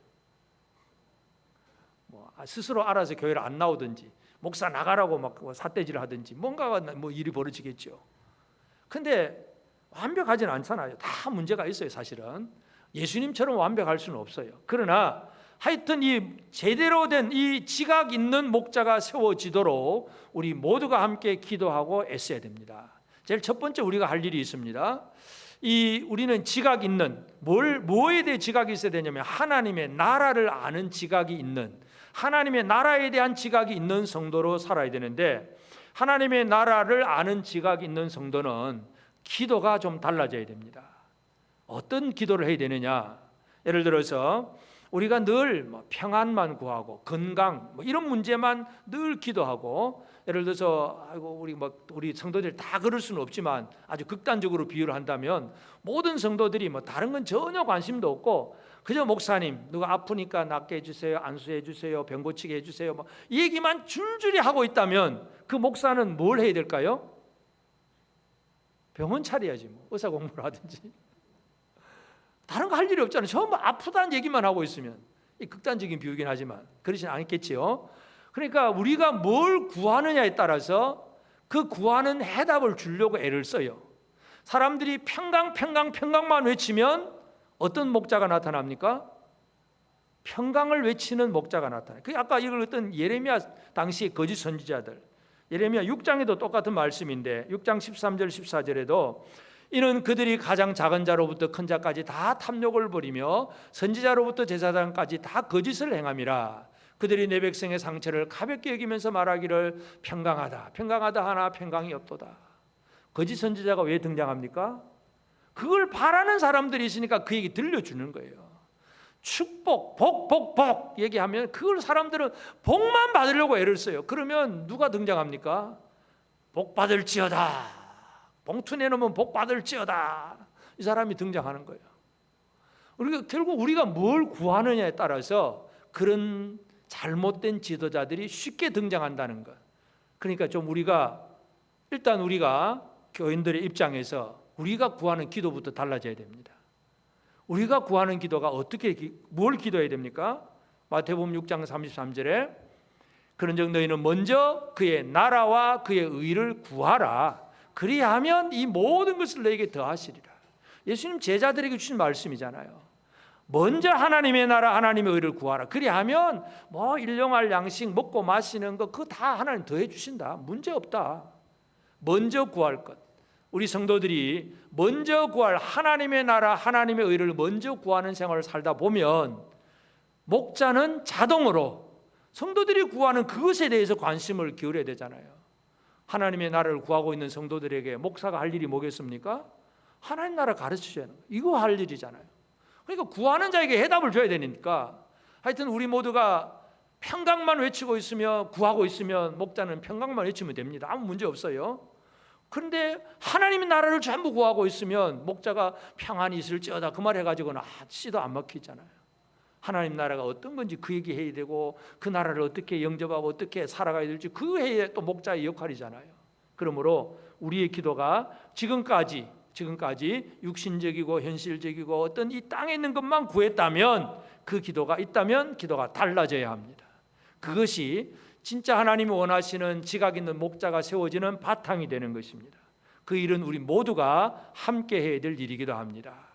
Speaker 1: 스스로 알아서 교회를 안 나오든지, 목사 나가라고 막 삿대질을 하든지, 뭔가가 일이 벌어지겠죠. 근데 완벽하지는 않잖아요. 다 문제가 있어요, 사실은. 예수님처럼 완벽할 수는 없어요. 그러나 하여튼 이 제대로 된 이 지각 있는 목자가 세워지도록 우리 모두가 함께 기도하고 애써야 됩니다. 제일 첫 번째 우리가 할 일이 있습니다. 우리는 지각 있는, 뭐에 대해 지각이 있어야 되냐면 하나님의 나라를 아는 지각이 있는, 하나님의 나라에 대한 지각이 있는 성도로 살아야 되는데, 하나님의 나라를 아는 지각이 있는 성도는 기도가 좀 달라져야 됩니다. 어떤 기도를 해야 되느냐? 예를 들어서 우리가 늘 평안만 구하고 건강 이런 문제만 늘 기도하고, 예를 들어서 우리 성도들 다 그럴 수는 없지만 아주 극단적으로 비유를 한다면 모든 성도들이 다른 건 전혀 관심도 없고 그저 목사님 누가 아프니까 낫게 해주세요, 안수해 주세요, 병 고치게 해주세요 이 얘기만 줄줄이 하고 있다면 그 목사는 뭘 해야 될까요? 병원 차려야지, 의사 공부를 하든지. 다른 거 할 일이 없잖아요. 전부 아프다는 얘기만 하고 있으면. 이 극단적인 비유긴 하지만 그러진 않겠지요. 그러니까 우리가 뭘 구하느냐에 따라서 그 구하는 해답을 주려고 애를 써요. 사람들이 평강만 외치면 어떤 목자가 나타납니까? 평강을 외치는 목자가 나타나요. 아까 이걸 어떤 예레미야 당시 거짓 선지자들, 예레미야 6장에도 똑같은 말씀인데 6장 13절 14절에도 이는 그들이 가장 작은 자로부터 큰 자까지 다 탐욕을 벌이며 선지자로부터 제사장까지 다 거짓을 행함이라. 그들이 내 백성의 상처를 가볍게 여기면서 말하기를 평강하다 하나 평강이 없도다. 거짓 선지자가 왜 등장합니까? 그걸 바라는 사람들이 있으니까 그 얘기 들려주는 거예요. 축복, 복 얘기하면 그걸 사람들은 복만 받으려고 애를 써요. 그러면 누가 등장합니까? 복 받을지어다, 봉투 내놓으면 복 받을지어다, 이 사람이 등장하는 거예요. 결국 우리가 뭘 구하느냐에 따라서 그런 잘못된 지도자들이 쉽게 등장한다는 것. 그러니까 좀 일단 우리가 교인들의 입장에서 우리가 구하는 기도부터 달라져야 됩니다. 우리가 구하는 기도가 뭘 기도해야 됩니까? 마태복음 6장 33절에 그런즉 너희는 먼저 그의 나라와 그의 의를 구하라. 그리하면 이 모든 것을 너에게 더하시리라. 예수님 제자들에게 주신 말씀이잖아요. 먼저 하나님의 나라, 하나님의 의를 구하라. 그리하면 일용할 양식 먹고 마시는 거 그거 다 하나님 더해 주신다. 문제 없다. 먼저 구할 것. 우리 성도들이 먼저 구할 하나님의 나라, 하나님의 의를 먼저 구하는 생활을 살다 보면 목자는 자동으로 성도들이 구하는 그것에 대해서 관심을 기울여야 되잖아요. 하나님의 나라를 구하고 있는 성도들에게 목사가 할 일이 뭐겠습니까? 하나님 나라 가르치셔야 하는 거예요. 이거 할 일이잖아요. 그러니까 구하는 자에게 해답을 줘야 되니까 하여튼 우리 모두가 평강만 외치고 있으면, 구하고 있으면 목자는 평강만 외치면 됩니다. 아무 문제 없어요. 그런데 하나님의 나라를 전부 구하고 있으면 목자가 평안이 있을지어다 그 말 해가지고는 씨도 안 먹히잖아요. 하나님 나라가 어떤 건지 그 얘기 해야 되고, 그 나라를 어떻게 영접하고 어떻게 살아가야 될지 그 해에 또 목자의 역할이잖아요. 그러므로 우리의 기도가 지금까지 육신적이고 현실적이고 어떤 이 땅에 있는 것만 구했다면, 그 기도가 있다면 기도가 달라져야 합니다. 그것이 진짜 하나님이 원하시는 지각 있는 목자가 세워지는 바탕이 되는 것입니다. 그 일은 우리 모두가 함께 해야 될 일이기도 합니다.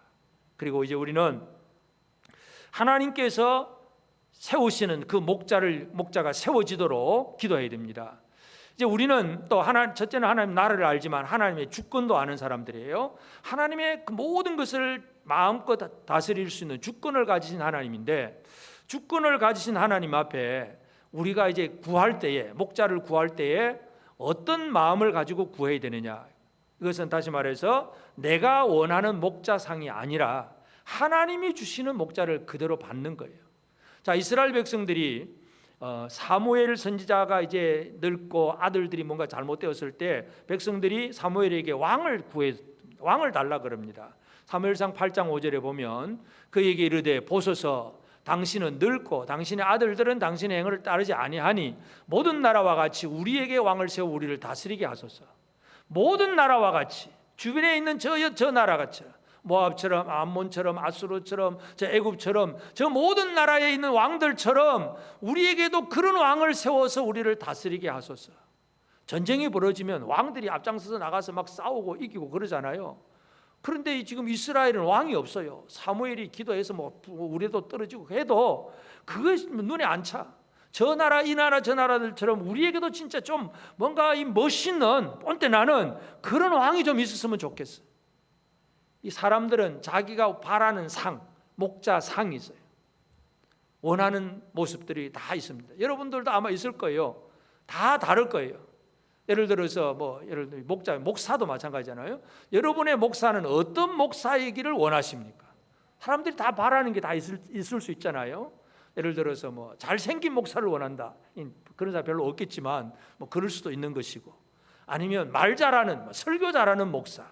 Speaker 1: 그리고 이제 우리는 하나님께서 세우시는 그 목자가 세워지도록 기도해야 됩니다. 이제 우리는 또 첫째는 하나님 나라를 알지만 하나님의 주권도 아는 사람들이에요. 하나님의 그 모든 것을 마음껏 다스릴 수 있는 주권을 가지신 하나님인데, 주권을 가지신 하나님 앞에 우리가 이제 구할 때에, 목자를 구할 때에 어떤 마음을 가지고 구해야 되느냐, 이것은 다시 말해서 내가 원하는 목자상이 아니라 하나님이 주시는 목자를 그대로 받는 거예요. 자, 이스라엘 백성들이 사무엘 선지자가 이제 늙고 아들들이 뭔가 잘못되었을 때 백성들이 사무엘에게 왕을 달라 그럽니다. 사무엘상 8장 5절에 보면 그에게 이르되 보소서 당신은 늙고 당신의 아들들은 당신의 행을 따르지 아니하니 모든 나라와 같이 우리에게 왕을 세워 우리를 다스리게 하소서. 모든 나라와 같이, 주변에 있는 저 나라같이, 모압처럼, 암몬처럼, 아수르처럼, 저 애굽처럼, 저 모든 나라에 있는 왕들처럼 우리에게도 그런 왕을 세워서 우리를 다스리게 하소서. 전쟁이 벌어지면 왕들이 앞장서서 나가서 막 싸우고 이기고 그러잖아요. 그런데 지금 이스라엘은 왕이 없어요. 사무엘이 기도해서 뭐 우리도 떨어지고 해도 그것이 눈에 안 차. 저 나라 이 나라 저 나라들처럼 우리에게도 진짜 좀 뭔가 이 멋있는 뻔때나는 그런 왕이 좀 있었으면 좋겠어요. 이 사람들은 자기가 바라는 상, 목자 상이 있어요. 원하는 모습들이 다 있습니다. 여러분들도 아마 있을 거예요. 다 다를 거예요. 예를 들어서 목사도 마찬가지잖아요. 여러분의 목사는 어떤 목사이기를 원하십니까? 사람들이 다 바라는 게 다 있을 수 있잖아요. 예를 들어서 뭐 잘생긴 목사를 원한다. 그런 사람 별로 없겠지만 뭐 그럴 수도 있는 것이고, 아니면 말 잘하는, 설교 잘하는 목사,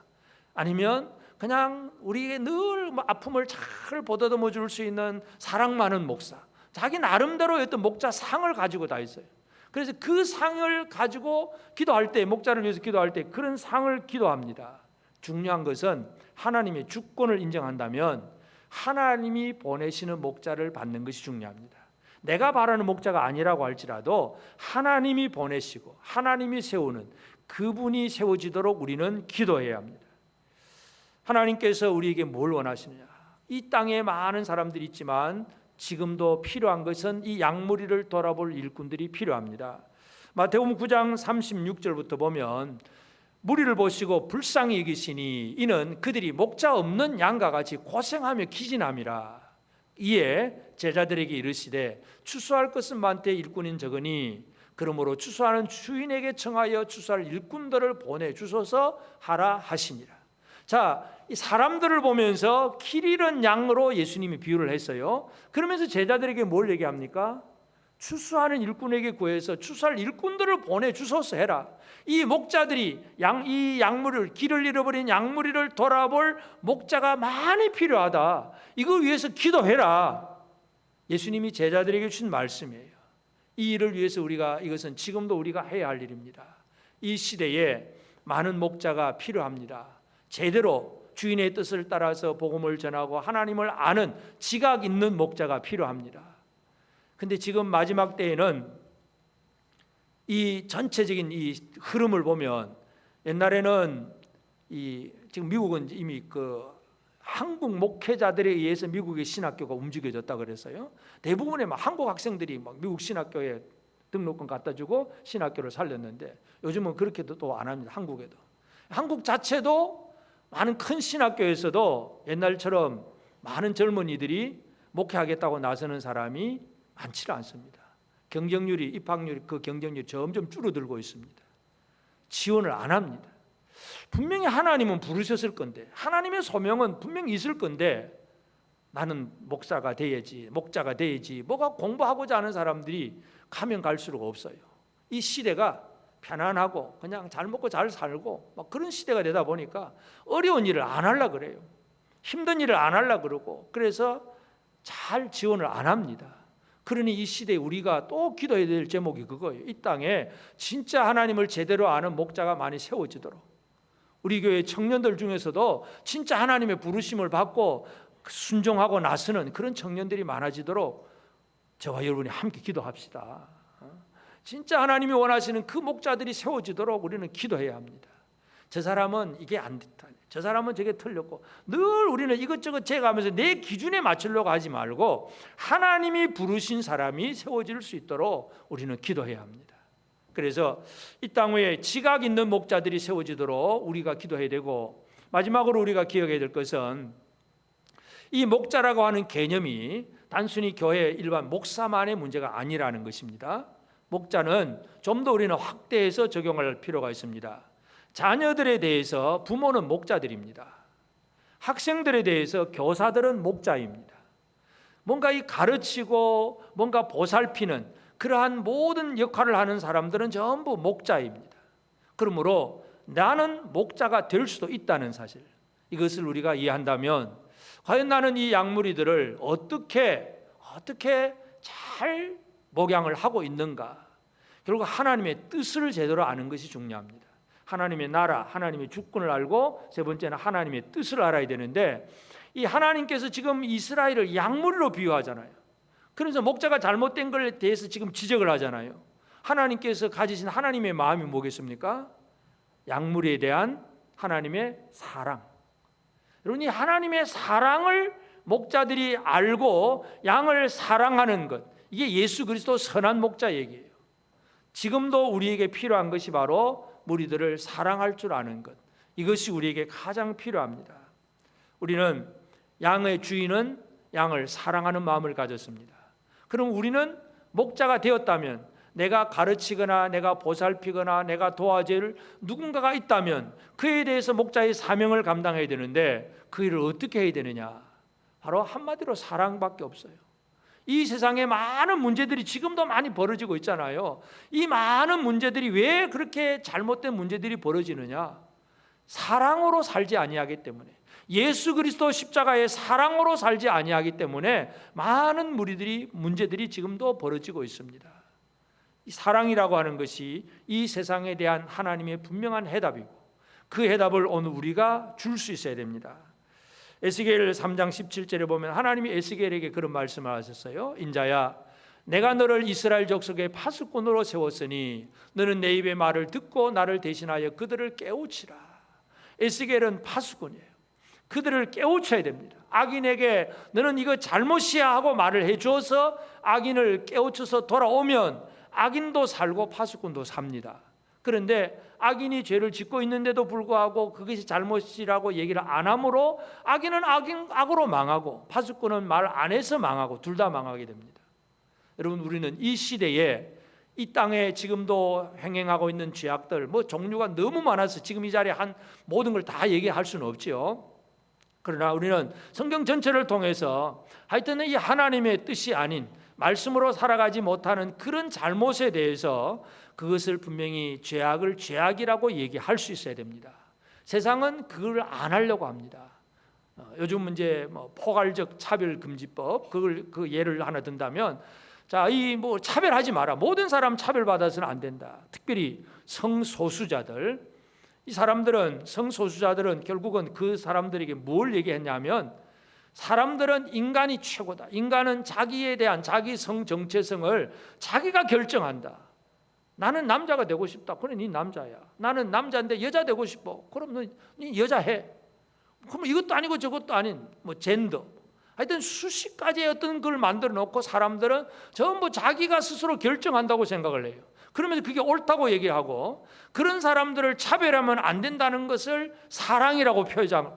Speaker 1: 아니면 그냥 우리에게 늘 아픔을 잘 보다듬어 줄 수 있는 사랑 많은 목사, 자기 나름대로의 어떤 목자 상을 가지고 다 있어요. 그래서 그 상을 가지고 기도할 때, 목자를 위해서 기도할 때 그런 상을 기도합니다. 중요한 것은 하나님의 주권을 인정한다면 하나님이 보내시는 목자를 받는 것이 중요합니다. 내가 바라는 목자가 아니라고 할지라도 하나님이 보내시고 하나님이 세우는 그분이 세워지도록 우리는 기도해야 합니다. 하나님께서 우리에게 뭘 원하시느냐? 이 땅에 많은 사람들이 있지만 지금도 필요한 것은 이 양무리를 돌아볼 일꾼들이 필요합니다. 마태복음 9장 36절부터 보면 무리를 보시고 불쌍히 여기시니 이는 그들이 목자 없는 양과 같이 고생하며 기진함이라. 이에 제자들에게 이르시되 추수할 것은 많되 일꾼인 적으니 그러므로 추수하는 주인에게 청하여 추수할 일꾼들을 보내주소서 하라 하시니라. 자, 이 사람들을 보면서 길 잃은 양으로 예수님이 비유를 했어요. 그러면서 제자들에게 뭘 얘기합니까? 추수하는 일꾼에게 구해서 추수할 일꾼들을 보내주소서 해라. 이 목자들이 이 양무리를, 길을 잃어버린 양무리를 돌아볼 목자가 많이 필요하다. 이걸 위해서 기도해라. 예수님이 제자들에게 주신 말씀이에요. 이 일을 위해서 이것은 지금도 우리가 해야 할 일입니다. 이 시대에 많은 목자가 필요합니다. 제대로 주인의 뜻을 따라서 복음을 전하고 하나님을 아는 지각 있는 목자가 필요합니다. 근데 지금 마지막 때에는 이 전체적인 이 흐름을 보면 옛날에는 지금 미국은 이미 한국 목회자들에 의해서 미국의 신학교가 움직여졌다 그랬어요. 대부분의 한국 학생들이 미국 신학교에 등록금 갖다 주고 신학교를 살렸는데 요즘은 그렇게도 또 안 합니다. 한국에도. 한국 자체도 많은 큰 신학교에서도 옛날처럼 많은 젊은이들이 목회하겠다고 나서는 사람이 많지는 않습니다. 입학률이 그 경쟁률이 점점 줄어들고 있습니다. 지원을 안 합니다. 분명히 하나님은 부르셨을 건데, 하나님의 소명은 분명히 있을 건데, 나는 목사가 돼야지, 목자가 돼야지, 뭐가 공부하고자 하는 사람들이 가면 갈수록 없어요. 이 시대가 편안하고 그냥 잘 먹고 잘 살고 막 그런 시대가 되다 보니까 어려운 일을 안 하려고 그래요. 힘든 일을 안 하려고 그러고, 그래서 잘 지원을 안 합니다. 그러니 이 시대에 우리가 또 기도해야 될 제목이 그거예요. 이 땅에 진짜 하나님을 제대로 아는 목자가 많이 세워지도록, 우리 교회 청년들 중에서도 진짜 하나님의 부르심을 받고 순종하고 나서는 그런 청년들이 많아지도록 저와 여러분이 함께 기도합시다. 진짜 하나님이 원하시는 그 목자들이 세워지도록 우리는 기도해야 합니다. 저 사람은 이게 안 됐다, 저 사람은 저게 틀렸고, 늘 우리는 이것저것 재가면서 내 기준에 맞추려고 하지 말고 하나님이 부르신 사람이 세워질 수 있도록 우리는 기도해야 합니다. 그래서 이 땅 위에 지각 있는 목자들이 세워지도록 우리가 기도해야 되고, 마지막으로 우리가 기억해야 될 것은 이 목자라고 하는 개념이 단순히 교회 일반 목사만의 문제가 아니라는 것입니다. 목자는 좀 더 우리는 확대해서 적용할 필요가 있습니다. 자녀들에 대해서 부모는 목자들입니다. 학생들에 대해서 교사들은 목자입니다. 뭔가 이 가르치고 뭔가 보살피는 그러한 모든 역할을 하는 사람들은 전부 목자입니다. 그러므로 나는 목자가 될 수도 있다는 사실, 이것을 우리가 이해한다면 과연 나는 이 양무리들을 어떻게 잘 목양을 하고 있는가, 결국 하나님의 뜻을 제대로 아는 것이 중요합니다. 하나님의 나라, 하나님의 주권을 알고, 세 번째는 하나님의 뜻을 알아야 되는데, 이 하나님께서 지금 이스라엘을 양무리로 비유하잖아요. 그래서 목자가 잘못된 것에 대해서 지금 지적을 하잖아요. 하나님께서 가지신 하나님의 마음이 뭐겠습니까? 양무리에 대한 하나님의 사랑. 여러분, 이 하나님의 사랑을 목자들이 알고 양을 사랑하는 것, 이게 예수 그리스도 선한 목자 얘기예요. 지금도 우리에게 필요한 것이 바로 무리들을 사랑할 줄 아는 것, 이것이 우리에게 가장 필요합니다. 우리는 양의 주인은 양을 사랑하는 마음을 가졌습니다. 그럼 우리는 목자가 되었다면, 내가 가르치거나 내가 보살피거나 내가 도와줄 누군가가 있다면 그에 대해서 목자의 사명을 감당해야 되는데, 그 일을 어떻게 해야 되느냐? 바로 한마디로 사랑밖에 없어요. 이 세상에 많은 문제들이 지금도 많이 벌어지고 있잖아요. 이 많은 문제들이 왜 그렇게 잘못된 문제들이 벌어지느냐? 사랑으로 살지 아니하기 때문에, 예수 그리스도 십자가의 사랑으로 살지 아니하기 때문에 많은 문제들이 지금도 벌어지고 있습니다. 이 사랑이라고 하는 것이 이 세상에 대한 하나님의 분명한 해답이고, 그 해답을 오늘 우리가 줄 수 있어야 됩니다. 에스겔 3장 17절에 보면 하나님이 에스겔에게 그런 말씀을 하셨어요. 인자야, 내가 너를 이스라엘 족속의 파수꾼으로 세웠으니 너는 내 입의 말을 듣고 나를 대신하여 그들을 깨우치라. 에스겔은 파수꾼이에요. 그들을 깨우쳐야 됩니다. 악인에게 너는 이거 잘못이야 하고 말을 해줘서 악인을 깨우쳐서 돌아오면 악인도 살고 파수꾼도 삽니다. 그런데 악인이 죄를 짓고 있는데도 불구하고 그것이 잘못이라고 얘기를 안 하므로 악인은 악으로 망하고 파수꾼은 말 안 해서 망하고, 둘 다 망하게 됩니다. 여러분, 우리는 이 시대에 이 땅에 지금도 행행하고 있는 죄악들, 뭐 종류가 너무 많아서 지금 이 자리에 한 모든 걸 다 얘기할 수는 없지요. 그러나 우리는 성경 전체를 통해서 하여튼 이 하나님의 뜻이 아닌 말씀으로 살아가지 못하는 그런 잘못에 대해서 그것을 분명히 죄악을 죄악이라고 얘기할 수 있어야 됩니다. 세상은 그걸 안 하려고 합니다. 요즘 이제 포괄적 차별금지법, 그 예를 하나 든다면, 자, 이 차별하지 마라. 모든 사람 차별받아서는 안 된다. 특별히 성소수자들, 이 사람들은, 성소수자들은 결국은 그 사람들에게 뭘 얘기했냐면, 사람들은 인간이 최고다. 인간은 자기에 대한 자기 성 정체성을 자기가 결정한다. 나는 남자가 되고 싶다. 그래, 네 남자야. 나는 남자인데 여자 되고 싶어. 그럼 네 여자 해. 그럼 이것도 아니고 저것도 아닌 젠더. 하여튼 수십 가지의 어떤 걸 만들어 놓고 사람들은 전부 자기가 스스로 결정한다고 생각을 해요. 그러면서 그게 옳다고 얘기하고, 그런 사람들을 차별하면 안 된다는 것을 사랑이라고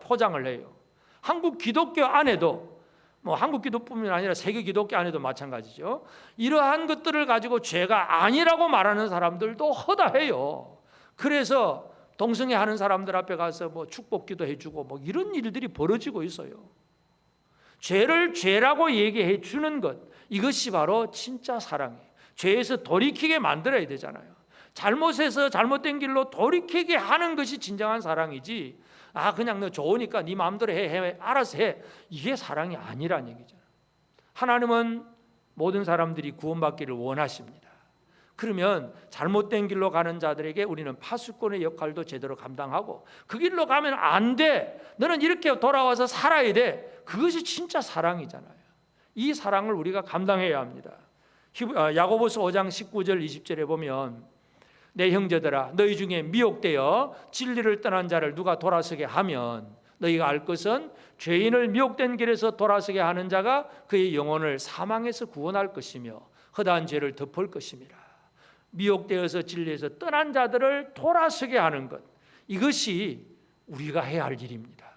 Speaker 1: 포장을 해요. 한국 기독교 안에도, 한국 기독뿐만 아니라 세계 기독교 안에도 마찬가지죠. 이러한 것들을 가지고 죄가 아니라고 말하는 사람들도 허다해요. 그래서 동성애하는 사람들 앞에 가서 뭐 축복기도 해주고 뭐 이런 일들이 벌어지고 있어요. 죄를 죄라고 얘기해 주는 것, 이것이 바로 진짜 사랑이에요. 죄에서 돌이키게 만들어야 되잖아요. 잘못해서 잘못된 길로 돌이키게 하는 것이 진정한 사랑이지, 그냥 너 좋으니까 네 마음대로 해, 알아서 해, 이게 사랑이 아니란 얘기잖아요. 하나님은 모든 사람들이 구원받기를 원하십니다. 그러면 잘못된 길로 가는 자들에게 우리는 파수꾼의 역할도 제대로 감당하고, 그 길로 가면 안 돼, 너는 이렇게 돌아와서 살아야 돼, 그것이 진짜 사랑이잖아요. 이 사랑을 우리가 감당해야 합니다. 야고보서 5장 19절 20절에 보면, 내 형제들아, 너희 중에 미혹되어 진리를 떠난 자를 누가 돌아서게 하면 너희가 알 것은 죄인을 미혹된 길에서 돌아서게 하는 자가 그의 영혼을 사망에서 구원할 것이며 허다한 죄를 덮을 것임이라. 미혹되어서 진리에서 떠난 자들을 돌아서게 하는 것, 이것이 우리가 해야 할 일입니다.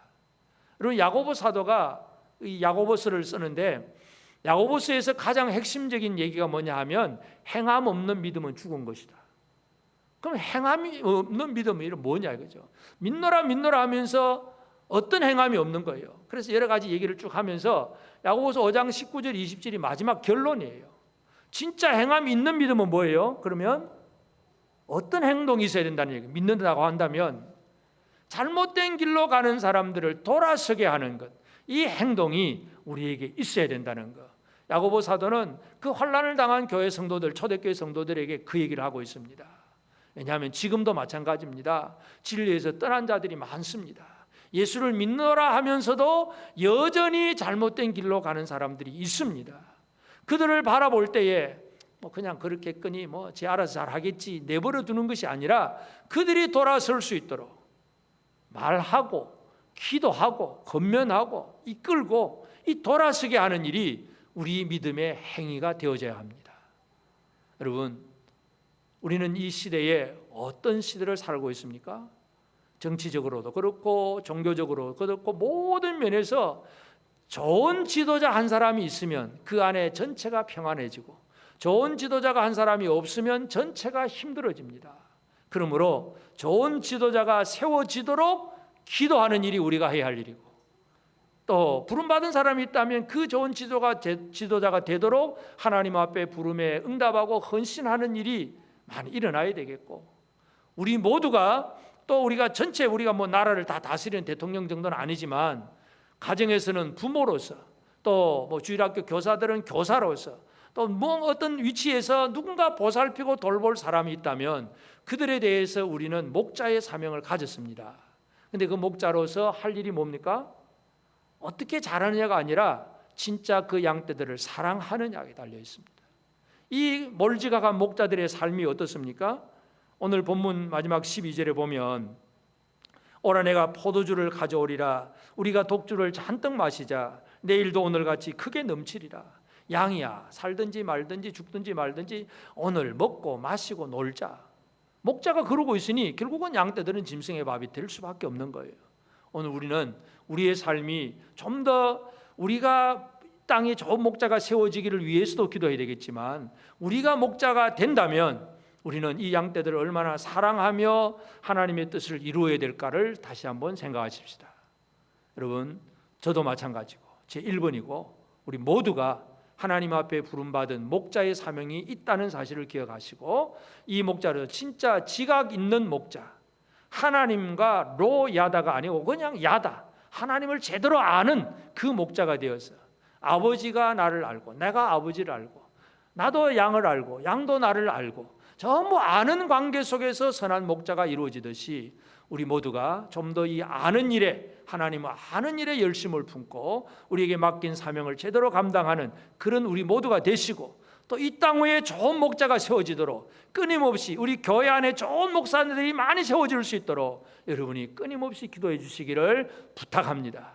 Speaker 1: 여러분, 야고보 사도가 이 야고보서를 쓰는데, 야고보서에서 가장 핵심적인 얘기가 뭐냐 하면, 행함 없는 믿음은 죽은 것이다. 그럼 행함이 없는 믿음이 뭐냐 이거죠. 믿노라 믿노라 하면서 어떤 행함이 없는 거예요. 그래서 여러 가지 얘기를 쭉 하면서 야고보서 5장 19절 20절이 마지막 결론이에요. 진짜 행함이 있는 믿음은 뭐예요? 그러면 어떤 행동이 있어야 된다는 얘기예요. 믿는다고 한다면 잘못된 길로 가는 사람들을 돌아서게 하는 것, 이 행동이 우리에게 있어야 된다는 것. 야고보 사도는 그 환난을 당한 교회 성도들, 초대교회 성도들에게 그 얘기를 하고 있습니다. 왜냐하면 지금도 마찬가지입니다. 진리에서 떠난 자들이 많습니다. 예수를 믿노라 하면서도 여전히 잘못된 길로 가는 사람들이 있습니다. 그들을 바라볼 때에 그냥 그렇게 끄니 쟤 알아서 잘 하겠지 내버려 두는 것이 아니라, 그들이 돌아설 수 있도록 말하고 기도하고 권면하고 이끌고 이 돌아서게 하는 일이 우리 믿음의 행위가 되어져야 합니다. 여러분, 우리는 이 시대에 어떤 시대를 살고 있습니까? 정치적으로도 그렇고 종교적으로도 그렇고 모든 면에서 좋은 지도자 한 사람이 있으면 그 안에 전체가 평안해지고, 좋은 지도자가 한 사람이 없으면 전체가 힘들어집니다. 그러므로 좋은 지도자가 세워지도록 기도하는 일이 우리가 해야 할 일이고, 또 부름받은 사람이 있다면 그 좋은 지도자가 되도록 하나님 앞에 부름에 응답하고 헌신하는 일이 많이 일어나야 되겠고, 우리 모두가 또 우리가 전체 우리가 나라를 다 다스리는 대통령 정도는 아니지만 가정에서는 부모로서, 또 주일학교 교사들은 교사로서, 또 어떤 위치에서 누군가 보살피고 돌볼 사람이 있다면 그들에 대해서 우리는 목자의 사명을 가졌습니다. 근데 그 목자로서 할 일이 뭡니까? 어떻게 잘하느냐가 아니라 진짜 그 양떼들을 사랑하느냐에 달려 있습니다. 이 몰지각한 목자들의 삶이 어떻습니까? 오늘 본문 마지막 12절에 보면, 오라 내가 포도주를 가져오리라, 우리가 독주를 잔뜩 마시자, 내일도 오늘같이 크게 넘치리라. 양이야, 살든지 말든지 죽든지 말든지 오늘 먹고 마시고 놀자. 목자가 그러고 있으니 결국은 양떼들은 짐승의 밥이 될 수밖에 없는 거예요. 오늘 우리는 우리의 삶이 좀 더, 우리가 땅에 좋은 목자가 세워지기를 위해서도 기도해야 되겠지만, 우리가 목자가 된다면 우리는 이 양떼들을 얼마나 사랑하며 하나님의 뜻을 이루어야 될까를 다시 한번 생각하십시다. 여러분, 저도 마찬가지고 제 1번이고 우리 모두가 하나님 앞에 부름받은 목자의 사명이 있다는 사실을 기억하시고, 이 목자를 진짜 지각 있는 목자, 하나님과 야다가 아니고 그냥 야다, 하나님을 제대로 아는 그 목자가 되어서, 아버지가 나를 알고 내가 아버지를 알고 나도 양을 알고 양도 나를 알고 전부 아는 관계 속에서 선한 목자가 이루어지듯이, 우리 모두가 좀 더 이 아는 일에, 하나님을 아는 일에 열심을 품고 우리에게 맡긴 사명을 제대로 감당하는 그런 우리 모두가 되시고, 또 이 땅 위에 좋은 목자가 세워지도록 끊임없이, 우리 교회 안에 좋은 목사님들이 많이 세워질 수 있도록 여러분이 끊임없이 기도해 주시기를 부탁합니다.